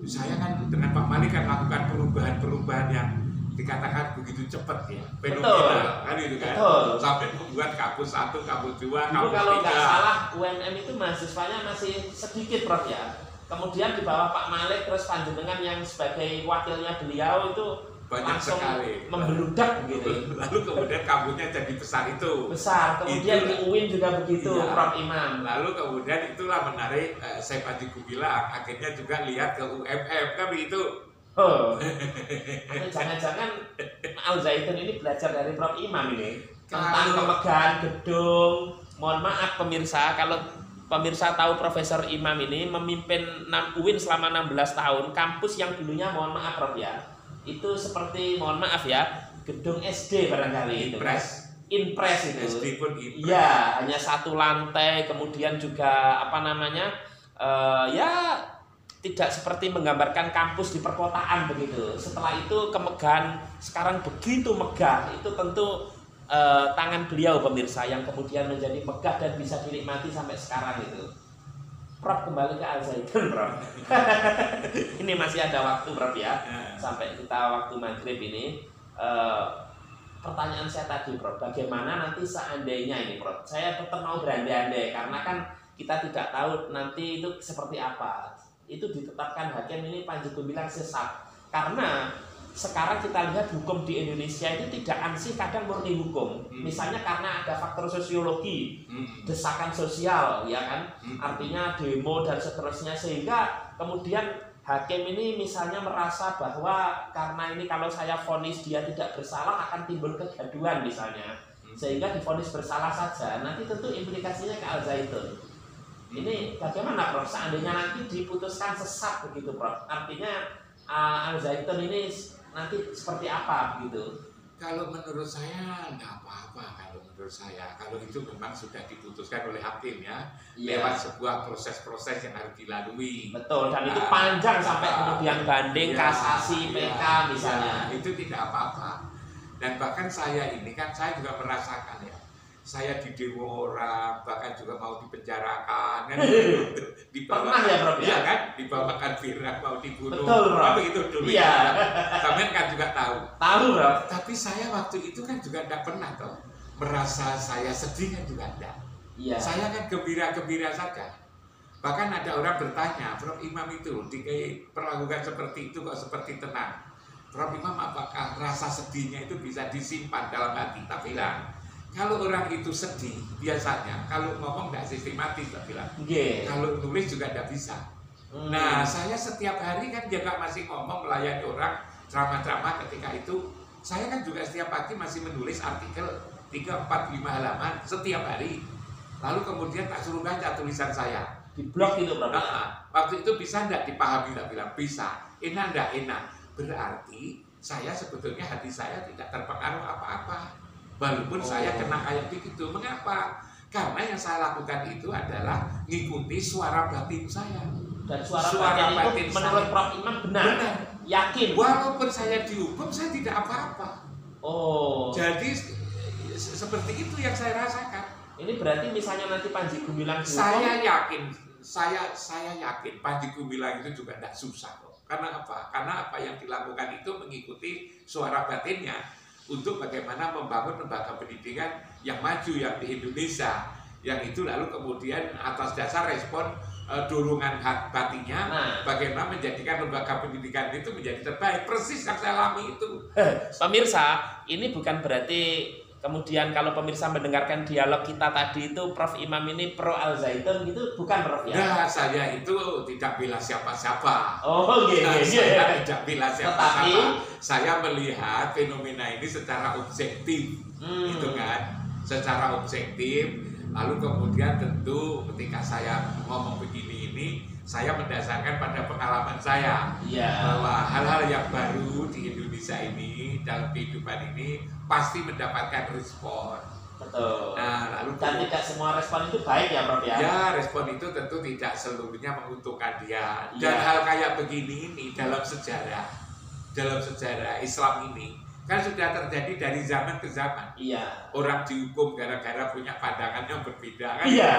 saya kan dengan Pak Malik kan lakukan perubahan-perubahan yang dikatakan begitu cepat ya, fenomenal kan itu kan. Betul. Sampai membuat kampus 1, kampus 2, kampus 3. Kalau nggak salah UMM itu mahasiswanya masih sedikit, Prof ya. Kemudian di bawah Pak Malik terus panjenengan yang sebagai wakilnya beliau itu banyak langsung sekali membeludak begitu. Lalu kemudian kampusnya jadi besar itu. Besar. Kemudian di UIN juga begitu, iya. Prof Imam. Lalu kemudian itulah menarik saya Panji Gumilang akhirnya juga lihat ke UMM kan begitu. Oh. Jangan-jangan Al Zaitun ini belajar dari Prof Imam ini tentang kemegahan gedung. Mohon maaf pemirsa, kalau pemirsa tahu Profesor Imam ini memimpin UIN selama 16 tahun, kampus yang dulunya mohon maaf Prof ya, itu seperti mohon maaf ya, gedung SD barangkali itu. Inpres itu. SD pun Inpres. Ya, hanya 1 lantai, kemudian juga apa namanya, ya tidak seperti menggambarkan kampus di perkotaan begitu. Setelah itu kemegahan sekarang begitu megah, itu tentu tangan beliau pemirsa yang kemudian menjadi megah dan bisa dinikmati sampai sekarang itu. Prof kembali ke Al Zaitun, Prof. Ini masih ada waktu, Prof ya, sampai kita waktu maghrib ini. Pertanyaan saya tadi, Prof, bagaimana nanti seandainya ini, Prof? Saya tetap mau berandai-andai karena kan kita tidak tahu nanti itu seperti apa. Itu ditetapkan hakim ini Panji Gumilang sesat karena sekarang kita lihat hukum di Indonesia itu tidak ansih, kadang murni hukum. Misalnya karena ada faktor sosiologi, desakan sosial, ya kan, artinya demo dan seterusnya, sehingga kemudian hakim ini misalnya merasa bahwa karena ini kalau saya vonis dia tidak bersalah akan timbul kegaduhan misalnya, sehingga divonis bersalah saja. Nanti tentu implikasinya ke Al Zaitun. Ini bagaimana, Prof? Seandainya nanti diputuskan sesat begitu, Prof, artinya Al Zaitun ini nanti seperti apa begitu? Kalau menurut saya tidak apa-apa. Kalau menurut saya, kalau itu memang sudah diputuskan oleh hakim ya, lewat sebuah proses-proses yang harus dilalui. Betul, dan itu panjang sampai kemudian banding, kasasi, PK misalnya. Itu tidak apa-apa. Dan bahkan saya ini kan saya juga merasakan ya, saya didemo orang, bahkan juga mau dipenjarakan, kan? Pernah ya Prof Iya ya? kan, dibawakan viral mau dibunuh. Betul Prof. Tapi itu dulu Iya. Kalian kan juga tahu. Tahu Prof. Tapi saya waktu itu kan juga tidak pernah toh merasa saya sedih kan juga tidak. Iya. Saya kan gembira-gembira saja. Bahkan ada orang bertanya, Prof Imam itu diperlakukan seperti itu kok seperti tenang. Prof Imam apakah rasa sedihnya itu bisa disimpan dalam hati? Tak bilang. Kalau orang itu sedih, biasanya kalau ngomong tidak sistematis, tak bilang. Kalau nulis juga tidak bisa. Nah, saya setiap hari kan juga masih ngomong melayani orang, ceramah-ceramah ketika itu. Saya kan juga setiap pagi masih menulis artikel 3, 4, 5 halaman setiap hari. Lalu kemudian tak suruh baca tulisan saya. Di blog itu Prof. Waktu itu bisa tidak dipahami, tak bilang bisa. Enak tidak enak. Berarti saya sebetulnya hati saya tidak terpengaruh apa-apa. Walaupun saya kena kayak begitu. Mengapa? Karena yang saya lakukan itu adalah ngikuti suara batin saya. Dan suara batin itu menurut saya. Prof Imam benar. Yakin. Walaupun saya dihukum, saya tidak apa-apa. Oh. Jadi seperti itu yang saya rasakan. Ini berarti misalnya nanti Panji Gumilang dihukum. Saya yakin Panji Gumilang itu juga tidak susah kok. Karena apa? Karena apa yang dilakukan itu mengikuti suara batinnya untuk bagaimana membangun lembaga pendidikan yang maju yang di Indonesia. Yang itu lalu kemudian atas dasar respon dorongan batinnya, bagaimana menjadikan lembaga pendidikan itu menjadi terbaik. Persis yang saya alami itu. Pemirsa, ini bukan berarti kemudian kalau pemirsa mendengarkan dialog kita tadi itu Prof Imam ini pro Al Zaitun gitu, bukan Prof ya? Nah, saya itu tidak bela siapa-siapa. Oh, saya tidak bela siapa-siapa. Saya melihat fenomena ini secara objektif, gitu kan? Secara objektif. Lalu kemudian tentu ketika saya ngomong begini ini, saya mendasarkan pada pengalaman saya bahwa hal-hal yang baru di Indonesia ini dalam kehidupan ini pasti mendapatkan respon. Betul. Nah, lalu dan tidak semua respon itu baik ya Prof ya? Ya, respon itu tentu tidak seluruhnya menguntungkan dia. Dan hal kayak begini ini dalam sejarah Islam ini kan sudah terjadi dari zaman ke zaman. Iya. Orang dihukum gara-gara punya pandangan yang berbeda kan? Iya.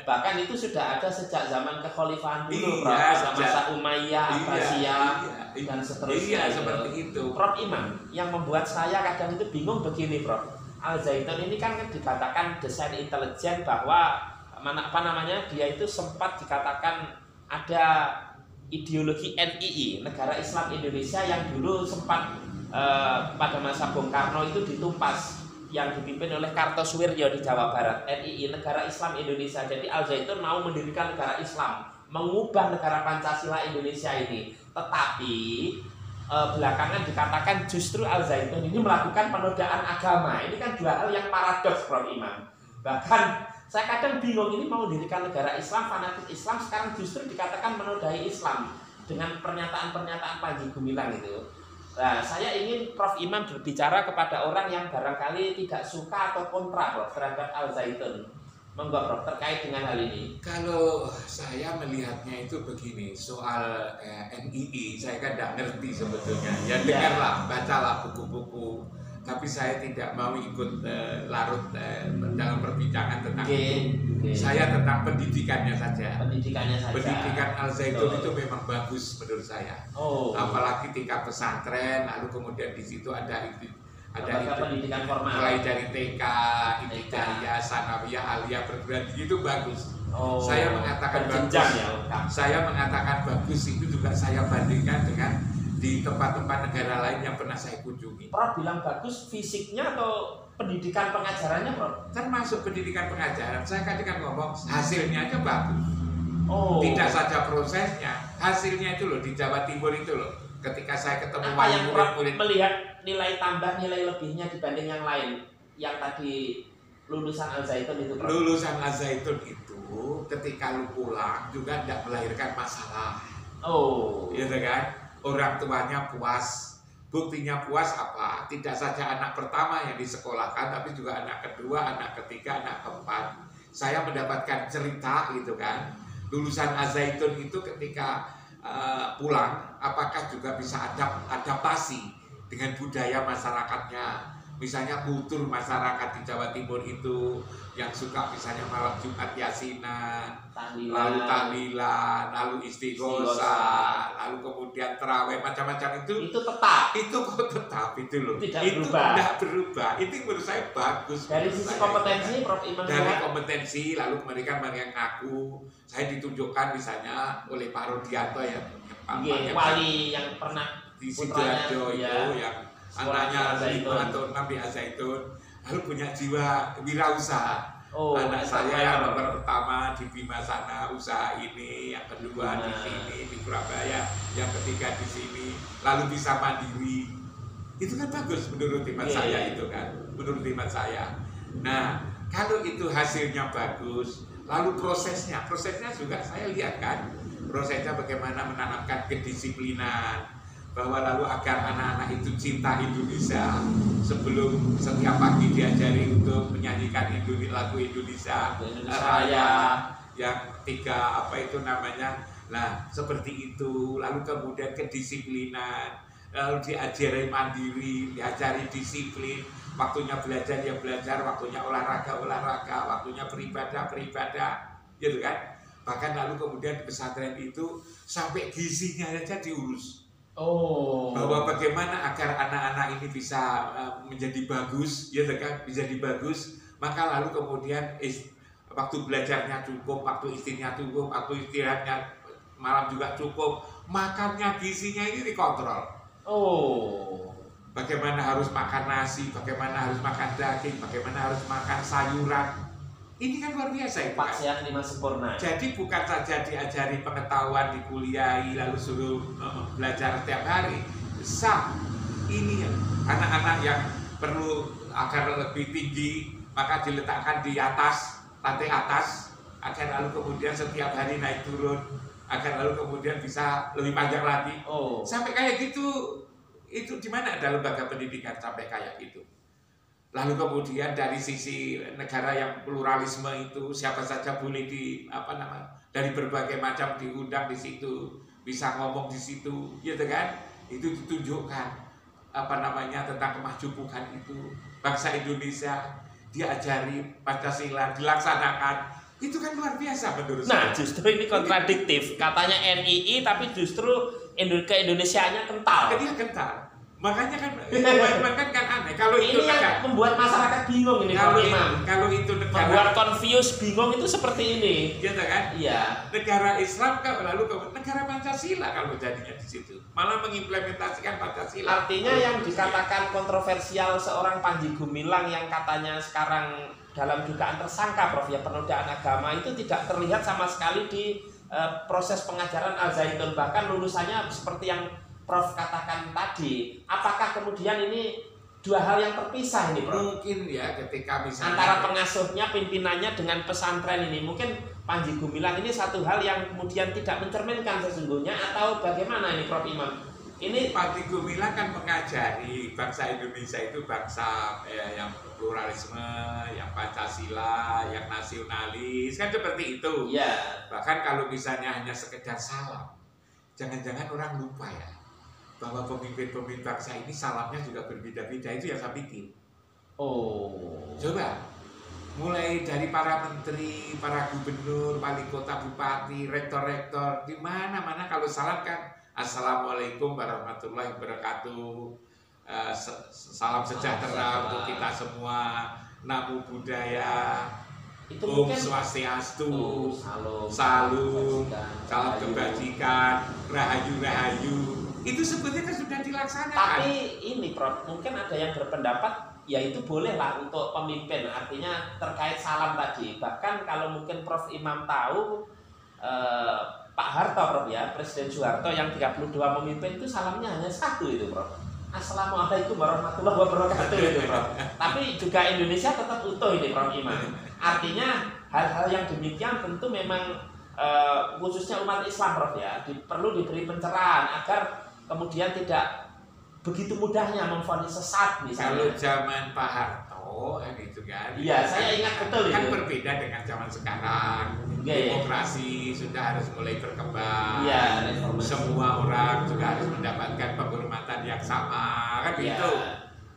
Bahkan itu sudah ada sejak zaman kekhalifahan dulu, Prof. Masa Umayyah, Abbasiyah, dan seterusnya. Iya, seperti itu. Prof Imam, yang membuat saya kadang itu bingung begini, Prof. Al Zaitun ini kan dikatakan desain intelijen bahwa dia itu sempat dikatakan ada ideologi NII, Negara Islam Indonesia, yang dulu sempat pada masa Bung Karno itu ditumpas, yang dipimpin oleh Kartosuwiryo di Jawa Barat. NII, Negara Islam Indonesia. Jadi Al Zaitun mau mendirikan negara Islam, mengubah negara Pancasila Indonesia ini. Tetapi belakangan dikatakan justru Al Zaitun ini melakukan penodaan agama. Ini kan dua hal yang paradoks, Prof Imam. Bahkan saya kadang bingung, ini mau mendirikan negara Islam, fanatik Islam, sekarang justru dikatakan menodai Islam dengan pernyataan-pernyataan Panji Gumilang itu. Nah, saya ingin Prof Imam berbicara kepada orang yang barangkali tidak suka atau kontra, Prof, terhadap Al Zaitun. Monggo, Prof, terkait dengan hal ini. Kalau saya melihatnya itu begini, soal NII, saya kan tidak ngerti sebetulnya. Ya dengarlah, bacalah buku-buku. Tapi saya tidak mau ikut larut dalam perbincangan tentang itu. Saya tentang pendidikannya saja. Pendidikan Al Zaitun itu memang bagus menurut saya. Apalagi tingkat pesantren, lalu kemudian di situ ada pendidikan formal, mulai dari TK, ibtidaiyah, sanawiyah, aliyah, perguruan tinggi itu bagus. Saya mengatakan bagus. Saya mengatakan bagus itu juga saya bandingkan dengan di tempat-tempat negara lain yang pernah saya kunjungi. Prof bilang bagus fisiknya atau pendidikan pengajarannya, Prof? Termasuk pendidikan pengajaran. Saya kan ngomong hasilnya aja bagus. Tidak saja prosesnya, hasilnya itu loh di Jawa Timur itu loh. Ketika saya ketemu apa yang Prof melihat nilai tambah, nilai lebihnya dibanding yang lain, yang tadi lulusan Al Zaitun itu, Prof? Lulusan Al Zaitun itu ketika lu pulang juga tidak melahirkan masalah. Gitu kan? Orang tuanya puas. Buktinya puas apa? Tidak saja anak pertama yang disekolahkan, tapi juga anak kedua, anak ketiga, anak keempat. Saya mendapatkan cerita gitu kan, lulusan Al Zaitun itu ketika pulang, apakah juga bisa adaptasi dengan budaya masyarakatnya, misalnya kultur masyarakat di Jawa Timur itu yang suka misalnya malam Jumat Yasinan, lalu tahlilan, lalu istighosah, lalu kemudian terawih, macam-macam itu tetap. Itu kok tetap itu loh. Tidak berubah. Itu menurut saya bagus. Dari sisi kompetensi, Prof Imam. Dari kompetensi, lalu mereka yang ngaku, saya ditunjukkan misalnya oleh Pak Rodianto ya, wali yang pernah di Sidoarjo itu yang anaknya 5 atau 6 di Azaitun, lalu punya jiwa wirausaha. Anak saya yang nomor pertama di Bima sana usaha ini, yang kedua di sini di Surabaya, yang ketiga di sini, lalu bisa mandiri. Itu kan bagus menurut iman saya itu kan, menurut iman saya. Nah, kalau itu hasilnya bagus, lalu prosesnya juga saya lihat kan, prosesnya bagaimana menanamkan kedisiplinan, bahwa lalu agar anak-anak itu cinta Indonesia, sebelum setiap pagi diajari untuk menyanyikan lagu Indonesia Raya yang 3 apa itu namanya, nah seperti itu, lalu kemudian kedisiplinan, lalu diajari mandiri, diajari disiplin, waktunya belajar ya belajar, waktunya olahraga, waktunya beribadah, gitu kan. Bahkan lalu kemudian di pesantren itu sampai gizinya saja diurus. Bahwa bagaimana agar anak-anak ini bisa menjadi bagus, ya kan, menjadi bagus, maka lalu kemudian waktu belajarnya cukup, waktu istrinya cukup, waktu istirahatnya malam juga cukup, makannya gizinya ini dikontrol. Bagaimana harus makan nasi, bagaimana harus makan daging, bagaimana harus makan sayuran. Ini kan luar biasa itu kan. 4 sehat 5 sempurna. Jadi bukan saja diajari pengetahuan, dikuliahi, lalu suruh belajar setiap hari. Ini anak-anak yang perlu agar lebih tinggi, maka diletakkan di atas, lantai atas, agar lalu kemudian setiap hari naik turun, agar lalu kemudian bisa lebih panjang lagi. Sampai kayak gitu, itu di mana ada lembaga pendidikan sampai kayak gitu? Lalu kemudian dari sisi negara yang pluralisme itu, siapa saja boleh dari berbagai macam diundang di situ, bisa ngomong di situ, gitu kan? Itu ditunjukkan tentang kemajuban itu, bangsa Indonesia diajari Pancasila, dilaksanakan. Itu kan luar biasa menurut saya. Nah, justru ini kontradiktif. Katanya NII tapi justru ke-Indonesiaannya kental. Jadi kental. Makanya kan aneh kalau itu ini yang membuat masyarakat bingung ini kalau itu negara membuat confused, bingung itu seperti ini, gitu kan? Iya. Negara Islam lalu negara Pancasila kalau jadinya di situ, malah mengimplementasikan Pancasila. Artinya yang dikatakan kontroversial seorang Panji Gumilang yang katanya sekarang dalam dugaan tersangka, Prof, ya penodaan agama, itu tidak terlihat sama sekali di proses pengajaran Al-Zaitun, bahkan lulusannya seperti yang Prof katakan tadi. Apakah kemudian ini 2 hal yang terpisah ini, Prof? Mungkin ya, ketika misalnya antara pengasuhnya, pimpinannya dengan pesantren ini, mungkin Panji Gumilang ini satu hal yang kemudian tidak mencerminkan sesungguhnya, atau bagaimana ini, Prof Imam? Ini Panji Gumilang kan mengajari bangsa Indonesia itu bangsa yang pluralisme, yang Pancasila, yang nasionalis, kan seperti itu. Ya. Bahkan kalau misalnya hanya sekedar salam, jangan-jangan orang lupa ya, bahwa pemimpin-pemimpin bangsa ini salamnya juga berbeda-beda. Itu yang saya pikir. Coba mulai dari para menteri, para gubernur, wali kota, bupati, rektor-rektor, di mana-mana kalau salam kan Assalamualaikum warahmatullahi wabarakatuh, salam sejahtera untuk kita semua, Namo Buddhaya, Om Swastiastu, Salam kebajikan, Rahayu. Itu sebetulnya kan sudah dilaksanakan. Tapi ini, Prof, mungkin ada yang berpendapat ya itu bolehlah untuk pemimpin, artinya terkait salam tadi. Bahkan kalau mungkin Prof Imam tahu, Pak Harto, Prof, ya, Presiden Soeharto yang 32 memimpin itu salamnya hanya 1 itu, Prof. Assalamualaikum warahmatullahi wabarakatuh itu, Prof. Tapi juga Indonesia tetap utuh ini, Prof Imam. Artinya hal-hal yang demikian tentu memang khususnya umat Islam, Prof, ya, perlu diberi pencerahan agar kemudian tidak begitu mudahnya memvonis sesat misalnya. Kalau zaman Pak Harto itu kan. Iya, saya ingat betul kan itu. Berbeda dengan zaman sekarang. Demokrasi sudah harus mulai berkembang. Iya, reformasi. Semua orang juga harus mendapatkan penghormatan yang sama, kan begitu.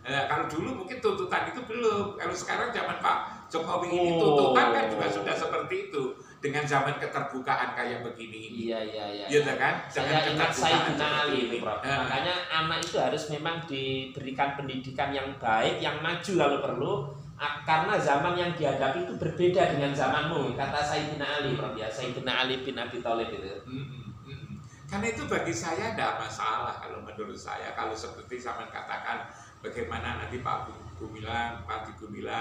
Kalau dulu mungkin tuntutan itu belum. Kalau sekarang zaman Pak Jokowi ini tuntutan kan juga sudah seperti itu. Dengan zaman keterbukaan kayak begini. Iya. Iya kan? Saya ingat Sayyidina Ali itu, Prof. Makanya anak itu harus memang diberikan pendidikan yang baik, yang maju kalau perlu. Karena zaman yang dihadapi itu berbeda dengan zamanmu, kata Sayyidina Ali, Prof. Ya, Sayyidina Ali bin Abi Thalib itu. Karena itu bagi saya tidak masalah kalau menurut saya. Kalau seperti saya katakan, bagaimana nanti Pak Gumilang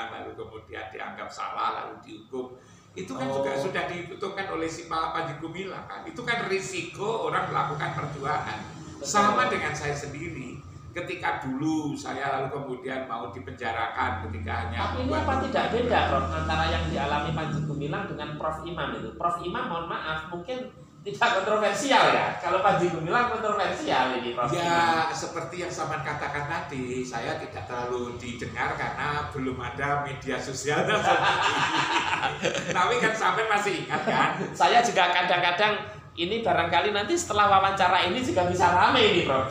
lalu kemudian dianggap salah lalu dihukum, itu kan juga sudah dibutuhkan oleh si Pak Panji Gumilang kan. Itu kan risiko orang melakukan perjuangan. Sama dengan saya sendiri, ketika dulu saya lalu kemudian mau dipenjarakan ketika hanya. Tapi ini apa tidak beda, Prof, antara yang dialami Panji Gumilang dengan Prof Imam itu? Prof Imam, mohon maaf, mungkin tidak kontroversial ya. Kalau Panji Gumilang kontroversial ini, Prof. Ya, seperti yang Saman katakan tadi, saya tidak terlalu didengar karena belum ada media sosial seperti ini. Tapi kan Saman masih ingat kan? Saya juga kadang-kadang ini barangkali nanti setelah wawancara ini juga bisa rame ini, Prof.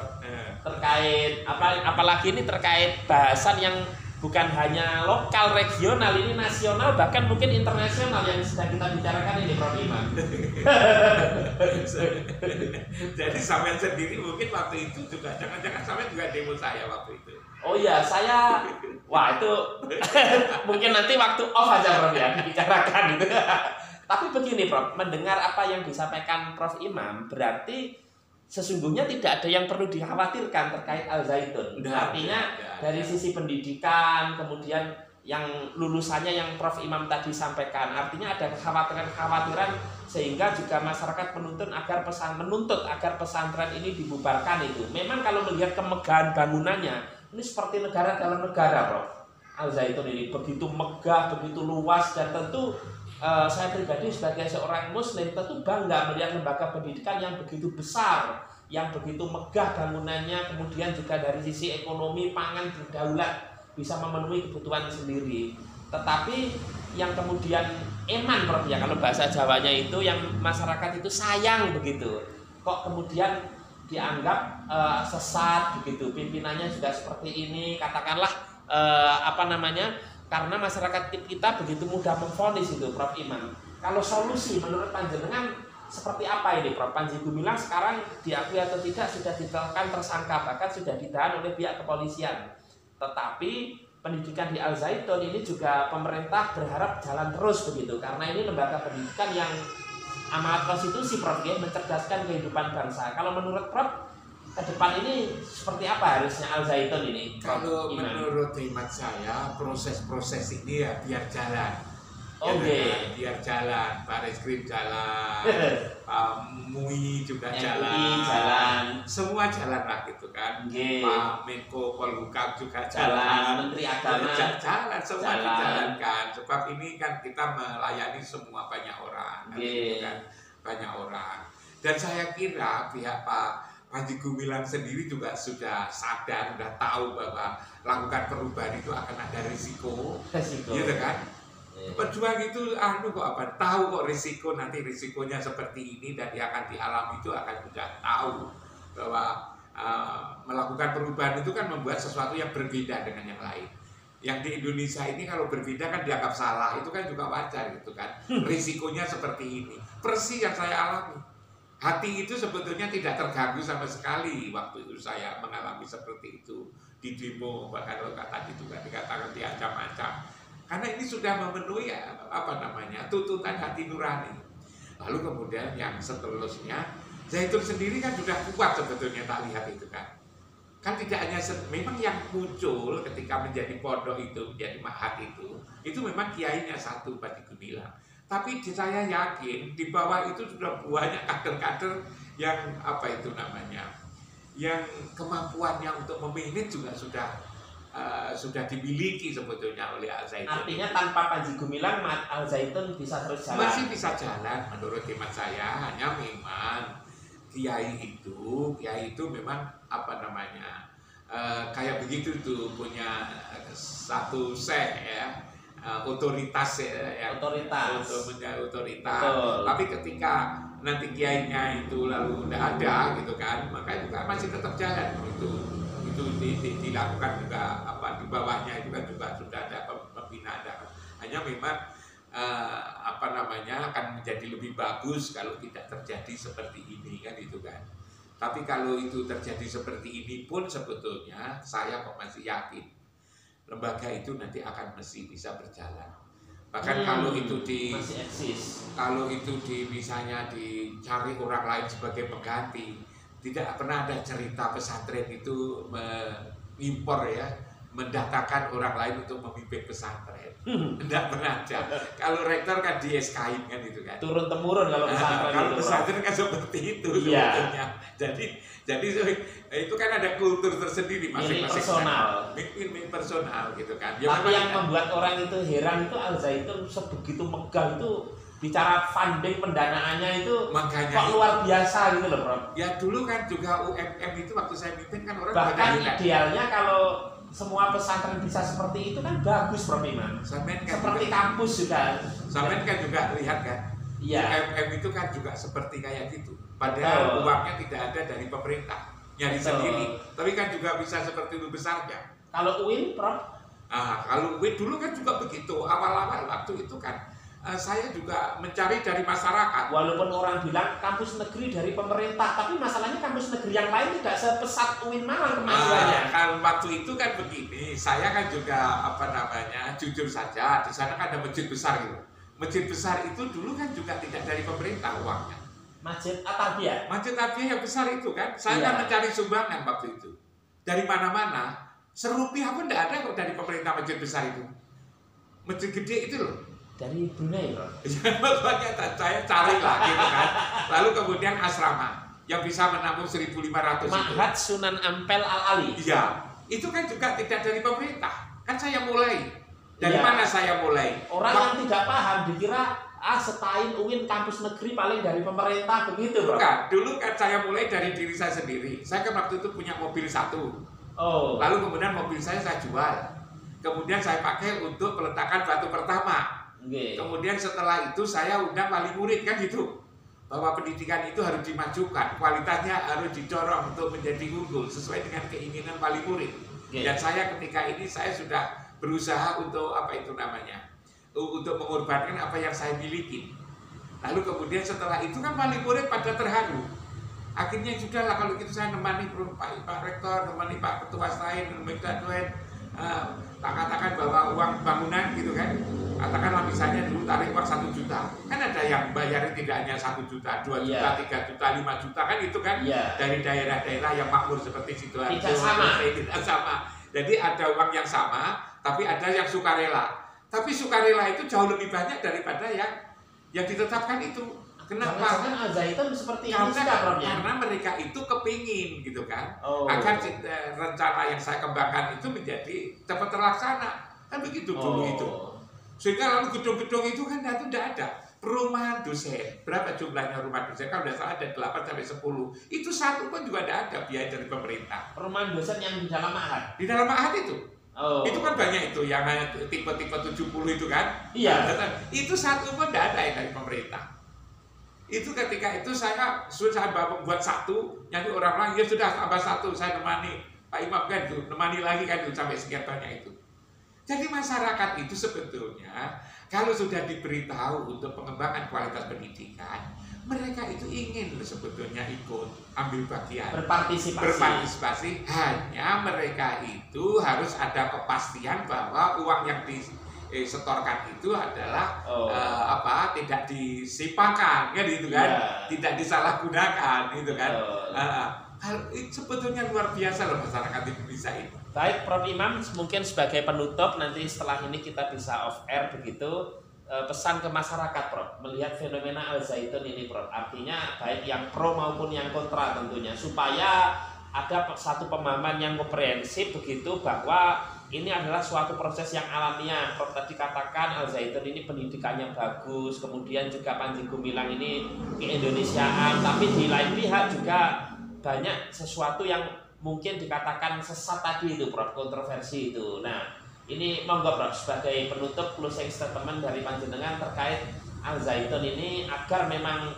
Terkait apalagi ini terkait bahasan yang bukan hanya lokal, regional, ini nasional, bahkan mungkin internasional yang sedang kita bicarakan ini, Prof Imam. Jadi sampean sendiri mungkin waktu itu juga, jangan-jangan sampean juga demo saya waktu itu. Oh iya, saya, wah itu mungkin nanti waktu off aja, Prof, ya, dibicarakan gitu. Tapi begini, Prof, mendengar apa yang disampaikan Prof Imam, berarti sesungguhnya tidak ada yang perlu dikhawatirkan terkait Al-Zaitun. Artinya dari sisi pendidikan, kemudian yang lulusannya yang Prof Imam tadi sampaikan, artinya ada kekhawatiran sehingga juga masyarakat menuntut agar pesantren ini dibubarkan itu. Memang kalau melihat kemegahan bangunannya, ini seperti negara dalam negara, Prof. Al-Zaitun ini begitu megah, begitu luas, dan tentu saya pribadi sebagai seorang muslim tentu bangga melihat lembaga pendidikan yang begitu besar, yang begitu megah bangunannya, kemudian juga dari sisi ekonomi, pangan, berdaulat, bisa memenuhi kebutuhan sendiri. Tetapi yang kemudian eman, Prof, ya, kalau bahasa Jawanya itu yang masyarakat itu sayang begitu, kok kemudian dianggap sesat begitu, pimpinannya juga seperti ini, katakanlah karena masyarakat kita begitu mudah memvonis itu, Prof Imam. Kalau solusi menurut panjenengan seperti apa ini, Prof? Panji Gumilang sekarang diakui atau tidak sudah ditetapkan tersangka, bahkan sudah ditahan oleh pihak kepolisian. Tetapi pendidikan di Al-Zaitun ini juga pemerintah berharap jalan terus begitu, karena ini lembaga pendidikan yang amanat konstitusi, Prof, ya, mencerdaskan kehidupan bangsa. Kalau menurut Prof, ke depan ini seperti apa harusnya Al-Zaitun ini? Kalau menurut hemat saya, proses-proses ini ya biar jalan. Oke. Biar jalan, Bareskrim jalan, MUI juga jalan, semua jalan lah gitu kan. Pak Menko Polhukam juga jalan, Menteri Agama jalan, semua dijalankan. Sebab ini kan kita melayani semua banyak orang, gitu kan, banyak orang. Dan saya kira pihak Pak Panji Gumilang sendiri juga sudah sadar, sudah tahu bahwa lakukan perubahan itu akan ada risiko. Gitu kan? Pejuang itu tahu kok risikonya seperti ini, dan yang akan dialami itu akan sudah tahu bahwa melakukan perubahan itu kan membuat sesuatu yang berbeda dengan yang lain. Yang di Indonesia ini kalau berbeda kan dianggap salah, itu kan juga wajar gitu kan. Risikonya seperti ini. Persis yang saya alami. Hati itu sebetulnya tidak terganggu sama sekali waktu itu saya mengalami seperti itu di demo, bahkan tadi juga dikatakan diancam-ancam. Karena ini sudah memenuhi tuntutan hati nurani. Lalu kemudian yang seterusnya, Zaitun sendiri kan sudah kuat sebetulnya, tak lihat itu kan. Kan tidak hanya memang yang muncul ketika menjadi pondok itu, menjadi mahat itu memang kiainya satu, Panji Gumilang. Tapi saya yakin di bawah itu sudah banyak kader-kader yang yang kemampuannya untuk memanage juga sudah dimiliki sebetulnya oleh Al-Zaitun. Artinya tanpa Panji Gumilang, Al-Zaitun bisa terus jalan. Masih bisa jalan menurut hemat saya, hanya memang kiai itu memang kayak begitu tuh, punya satu otoritas untuk menjadi otoritas. Betul. Tapi ketika nanti kiainya itu lalu tidak ada gitu kan, maka juga masih tetap jalan itu dilakukan juga bawahnya itu kan juga sudah ada pembinaan. Hanya memang akan menjadi lebih bagus kalau tidak terjadi seperti ini kan itu kan. Tapi kalau itu terjadi seperti ini pun sebetulnya saya kok masih yakin lembaga itu nanti akan mesti bisa berjalan. Bahkan kalau itu masih eksis. Kalau itu misalnya dicari orang lain sebagai pengganti, tidak pernah ada cerita pesantren itu mengimpor ya, mendatangkan orang lain untuk memimpin pesantren. Tidak pernah ada. Kalau rektor kan di-SK-in kan itu kan. Turun temurun kalau pesantren. Kalau pesantren kan seperti itu sebetulnya. Jadi itu kan ada kultur tersendiri masing-masing. Personal gitu kan. Ya, tapi yang membuat orang itu heran itu Al Zaitun sebegitu megah itu bicara funding pendanaannya itu makanya kok luar biasa gitu loh, Bro. Ya dulu kan juga UMM itu waktu saya mimpin kan orang bahkan idealnya kalau semua pesantren bisa seperti itu kan bagus, Prof. Imam. Kan seperti juga, kampus juga. Sampean kan juga lihat kan. Iya. UMM itu kan juga seperti kayak gitu. Padahal uangnya tidak ada dari pemerintah, nyari sendiri. Tapi kan juga bisa seperti itu besarnya. Kalau UIN, Prof? Kalau UIN dulu kan juga begitu. Awal-awal waktu itu kan saya juga mencari dari masyarakat. Walaupun orang bilang kampus negeri dari pemerintah, tapi masalahnya kampus negeri yang lain tidak sepesat UIN Malang kemajuannya. Kan waktu itu kan begini, saya kan juga jujur saja, di sana kan ada masjid besar gitu. Masjid besar itu dulu kan juga tidak dari pemerintah uangnya. Masjid At-Tarbiyah. Masjid At-Tarbiyah yang besar itu kan, saya kan mencari sumbangan waktu itu dari mana-mana. Serupiah pun tidak ada kok dari pemerintah masjid besar itu. Masjid gede itu loh. Dari Brunei, Bro. Makanya saya cari lah gitu kan. Lalu kemudian asrama yang bisa menampung 1.500 itu. Ma'had Sunan Ampel Al-Ali. Iya, itu kan juga tidak dari pemerintah. Kan saya mulai. Dari mana saya mulai? Orang yang tidak paham dikira setain UIN kampus negeri paling dari pemerintah begitu, Bro. Bukan, dulu kan saya mulai dari diri saya sendiri. Saya kan waktu itu punya mobil satu. Lalu kemudian mobil saya jual. Kemudian saya pakai untuk peletakan batu pertama. Kemudian setelah itu saya undang wali murid kan gitu, bahwa pendidikan itu harus dimajukan, kualitasnya harus didorong untuk menjadi unggul sesuai dengan keinginan wali murid. Dan saya ketika ini saya sudah berusaha untuk untuk mengorbankan apa yang saya miliki. Lalu kemudian setelah itu kan wali murid pada terharu. Akhirnya sudahlah kalau gitu saya nemani Pak Rektor, nemani Pak Ketua Stain, nemani Pak Doen, katakan bahwa uang bangunan gitu kan, katakanlah misalnya dulu tarik uang 1 juta, kan ada yang bayarin tidak hanya 1 juta, 2 juta, 3 juta, 5 juta kan itu kan dari daerah-daerah yang makmur seperti Sidoarjo. Tidak sama. Jadi ada uang yang sama, tapi ada yang sukarela. Tapi sukarela itu jauh lebih banyak daripada yang ditetapkan itu. Kenapa? Karena Al Zaitun seperti ini karena mereka itu kepingin gitu kan, agar rencana yang saya kembangkan itu menjadi cepat terlaksana kan begitu dulu itu. Sehingga lalu gedung-gedung itu kan tidak ada. Perumahan dosen, berapa jumlahnya rumah dosen? Kalau tidak salah ada 8 sampai 10. Itu satu pun juga tidak ada biaya dari pemerintah. Perumahan dosen yang di dalam ma'had? Di dalam ma'had itu. Itu kan banyak itu yang tipe-tipe 70 itu kan. Iya. Itu satu pun tidak ada yang dari pemerintah. Itu ketika itu saya membuat satu, nanti orang lain ya sudah tambah satu, saya nemani Pak Imam kan itu, nemani lagi kan itu sampai sekian banyak itu. Jadi masyarakat itu sebetulnya kalau sudah diberitahu untuk pengembangan kualitas pendidikan, mereka itu ingin sebetulnya ikut ambil bagian, berpartisipasi. Hanya mereka itu harus ada kepastian bahwa uang yang disetorkan itu adalah tidak disimpakan kan gitu kan, tidak disalahgunakan gitu kan. Sebetulnya luar biasa loh masyarakat Indonesia ini. Baik, Prof. Imam, mungkin sebagai penutup nanti setelah ini kita bisa off air begitu, pesan ke masyarakat, Prof, melihat fenomena Al Zaitun ini, Prof. Artinya baik yang pro maupun yang kontra tentunya, supaya ada satu pemahaman yang komprehensif begitu bahwa ini adalah suatu proses yang alamiah. Prof tadi katakan Al Zaitun ini pendidikannya bagus, kemudian juga Panji Gumilang ini keindonesiaan, tapi di lain pihak juga banyak sesuatu yang mungkin dikatakan sesat tadi itu, Prof, kontroversi itu. Nah, ini monggo, Prof, sebagai penutup closing statement dari panjenengan terkait Al Zaitun ini agar memang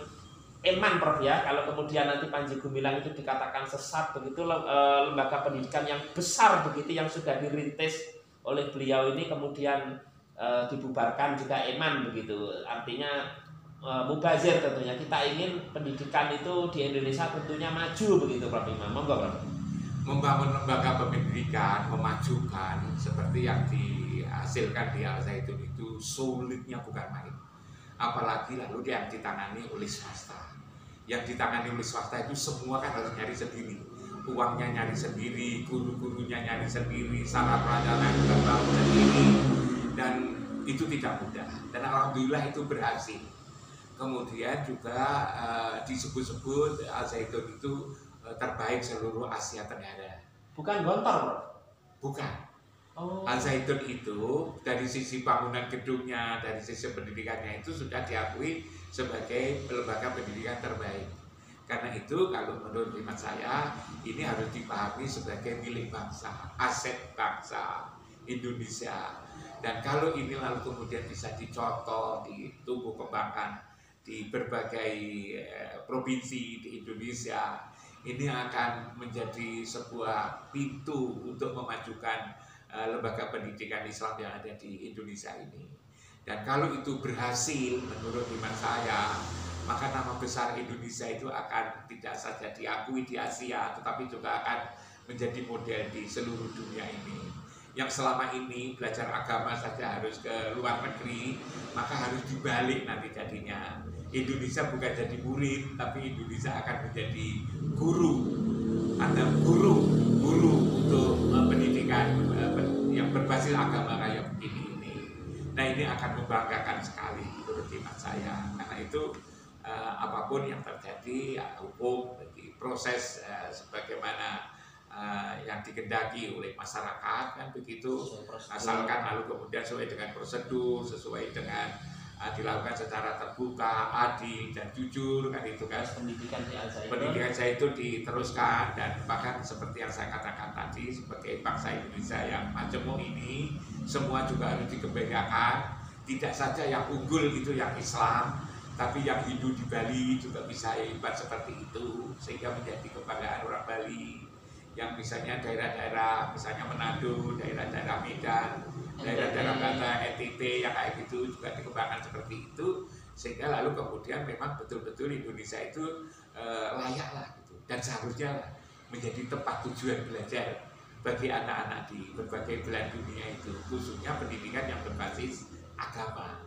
eman, Prof, ya, kalau kemudian nanti Panji Gumilang itu dikatakan sesat begitu, lembaga pendidikan yang besar begitu yang sudah dirintis oleh beliau ini kemudian dibubarkan juga Eman begitu. Artinya mubazir tentunya. Kita ingin pendidikan itu di Indonesia tentunya maju begitu Prof Imam. Monggo Prof. Membangun lembaga pendidikan, memajukan seperti yang dihasilkan di Al Zaitun itu sulitnya bukan main. Apalagi lalu yang ditangani oleh swasta. Yang ditangani oleh swasta itu semua kan harus nyari sendiri. Uangnya nyari sendiri, guru-gurunya nyari sendiri, sarana prasarana juga bangun sendiri, dan itu tidak mudah. Dan alhamdulillah itu berhasil. Kemudian juga disebut-sebut Al Zaitun itu terbaik seluruh Asia Tenggara. Bukan gontor, Bro? Bukan. Oh. Al Zaitun itu dari sisi bangunan gedungnya, dari sisi pendidikannya itu sudah diakui sebagai lembaga pendidikan terbaik. Karena itu kalau menurut hemat saya ini harus dipahami sebagai milik bangsa, aset bangsa Indonesia. Dan kalau ini lalu kemudian bisa dicontoh, ditumbuh kembangkan di berbagai provinsi di Indonesia, ini akan menjadi sebuah pintu untuk memajukan lembaga pendidikan Islam yang ada di Indonesia ini. Dan kalau itu berhasil menurut iman saya, maka nama besar Indonesia itu akan tidak saja diakui di Asia, tetapi juga akan menjadi model di seluruh dunia ini. Yang selama ini belajar agama saja harus ke luar negeri, maka harus dibalik nanti jadinya. Indonesia bukan jadi murid, tapi Indonesia akan menjadi guru. Ada guru untuk pendidikan yang berbasis agama kayak begini ini. Nah ini akan membanggakan sekali menurut hemat saya. Karena itu apapun yang terjadi, hukum, proses sebagaimana yang dikehendaki oleh masyarakat kan begitu, asalkan lalu kemudian sesuai dengan prosedur, sesuai dengan dilakukan secara terbuka, adil dan jujur kan itu kan. Pendidikan saya itu diteruskan, dan bahkan seperti yang saya katakan tadi, sebagai bangsa Indonesia yang majemuk ini semua juga harus dikembangkan. Tidak saja yang unggul itu yang Islam, tapi yang Hindu di Bali juga bisa hebat seperti itu, sehingga menjadi kebanggaan orang Bali. Yang misalnya daerah-daerah, misalnya Manado, daerah-daerah Medan, daerah-daerah Batak, NTT yang kayak gitu juga dikembangkan seperti itu, sehingga lalu kemudian memang betul-betul Indonesia itu layak lah gitu, dan seharusnya lah menjadi tempat tujuan belajar bagi anak-anak di berbagai belahan dunia itu, khususnya pendidikan yang berbasis agama.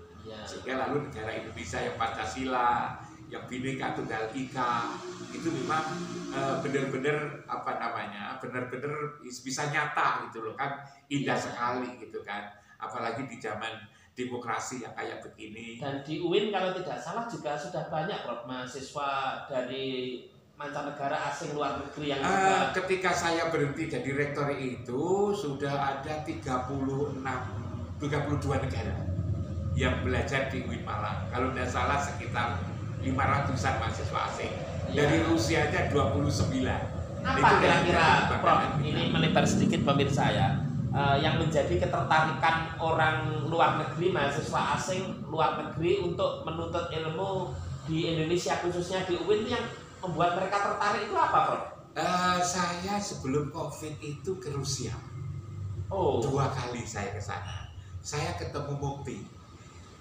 Sehingga lalu negara Indonesia yang Pancasila, yang Bhinneka Tunggal Ika itu memang benar-benar benar-benar bisa nyata gitu loh kan, indah sekali gitu kan, apalagi di zaman demokrasi yang kayak begini. Dan di UIN kalau tidak salah juga sudah banyak Prof mahasiswa dari mancanegara asing luar negeri yang ketika saya berhenti jadi rektor itu sudah ada 32 negara yang belajar di UIN Malang. Kalau tidak salah sekitar 500-an mahasiswa asing. Dari Rusia aja 29. Apa kira-kira Prof, ini melebar sedikit pemirsa ya, yang menjadi ketertarikan orang luar negeri, mahasiswa asing luar negeri untuk menuntut ilmu di Indonesia, khususnya di UIN, yang membuat mereka tertarik itu apa Prof? Saya sebelum COVID itu ke Rusia. 2 kali saya ke sana. Saya ketemu Mufti.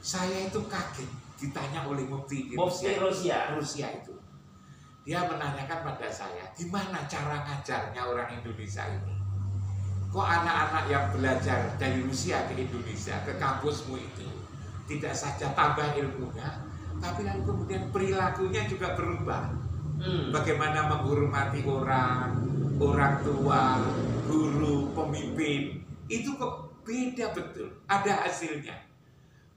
Saya itu kaget ditanya oleh Mufti di Rusia itu. Dia menanyakan pada saya, gimana cara ngajarnya orang Indonesia ini? Kok anak-anak yang belajar dari Rusia ke Indonesia, ke kampusmu itu, tidak saja tambah ilmunya, tapi lalu kemudian perilakunya juga berubah. Bagaimana menghormati orang tua, guru, pemimpin, itu kok beda betul, ada hasilnya.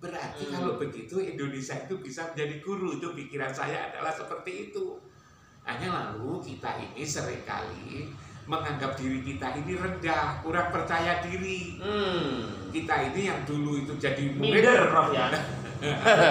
Berarti kalau begitu Indonesia itu bisa menjadi guru, itu pikiran saya adalah seperti itu. Hanya lalu kita ini seringkali menganggap diri kita ini rendah, kurang percaya diri. Kita ini yang dulu itu jadi minder Prof ya.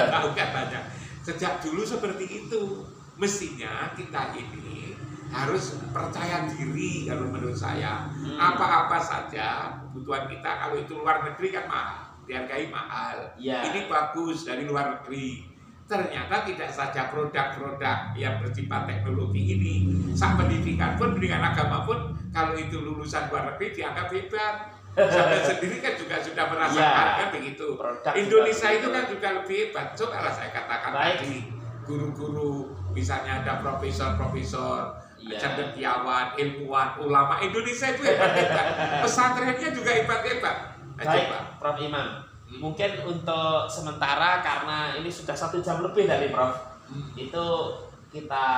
Tahu katanya. Sejak dulu seperti itu. Mestinya kita ini harus percaya diri kalau menurut saya. Apa-apa saja kebutuhan kita, kalau itu luar negeri kan mahal, dihargai mahal. Ini bagus dari luar negeri. Ternyata tidak saja produk-produk yang bersifat teknologi ini, pendidikan pun, pendidikan agama pun, kalau itu lulusan luar negeri dianggap hebat. Sampai sendiri kan juga sudah merasakan kan begitu. Indonesia itu kan juga lebih hebat. Coba lah saya katakan tadi, guru-guru misalnya ada profesor-profesor, cendekiawan, ilmuwan, ulama Indonesia itu hebat-hebat. Pesantrennya juga hebat-hebat. Baik, Prof Imam. Mungkin untuk sementara karena ini sudah 1 jam lebih dari Prof, itu kita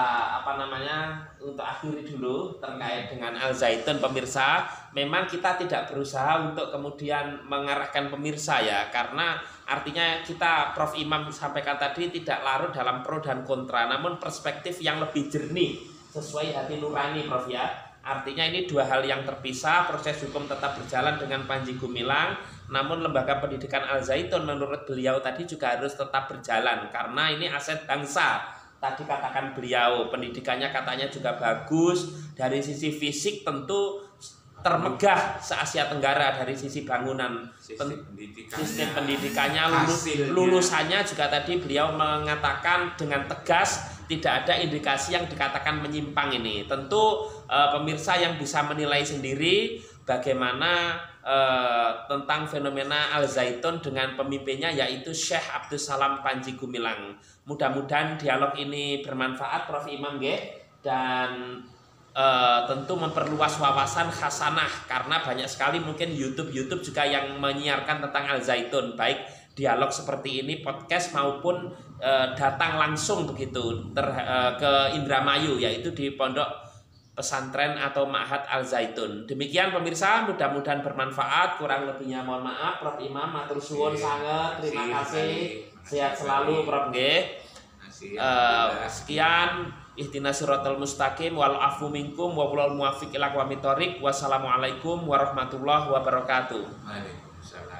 untuk akhiri dulu terkait dengan Al Zaitun. Pemirsa, memang kita tidak berusaha untuk kemudian mengarahkan pemirsa ya, karena artinya kita, Prof Imam sampaikan tadi, tidak larut dalam pro dan kontra, namun perspektif yang lebih jernih sesuai hati nurani Prof ya. Artinya ini 2 hal yang terpisah. Proses hukum tetap berjalan dengan Panji Gumilang, namun lembaga pendidikan Al Zaitun menurut beliau tadi juga harus tetap berjalan karena ini aset bangsa. Tadi katakan beliau, pendidikannya katanya juga bagus, dari sisi fisik tentu termegah se-Asia Tenggara, dari sisi bangunan, sistem pendidikannya, lulusannya juga tadi beliau mengatakan dengan tegas tidak ada indikasi yang dikatakan menyimpang ini. Tentu pemirsa yang bisa menilai sendiri bagaimana tentang fenomena Al Zaitun dengan pemimpinnya yaitu Syekh Abdus Salam Panji Gumilang. Mudah-mudahan dialog ini bermanfaat Prof Imam dan tentu memperluas wawasan khasanah, karena banyak sekali mungkin YouTube juga yang menyiarkan tentang Al Zaitun, baik dialog seperti ini, podcast maupun datang langsung begitu ke Indramayu, yaitu di Pondok Pesantren atau Ma'had Al Zaitun. Demikian pemirsa, mudah-mudahan bermanfaat. Kurang lebihnya mohon maaf. Prof Imam matur suwun sangat, terima kasih. Sehat selalu Prof nggih. Sekian, ihdinas siratal mustaqim wal afu minkum wa wal muwaffiq ila aqwamit thoriq. Wassalamualaikum warahmatullahi wabarakatuh. Waalaikumsalam.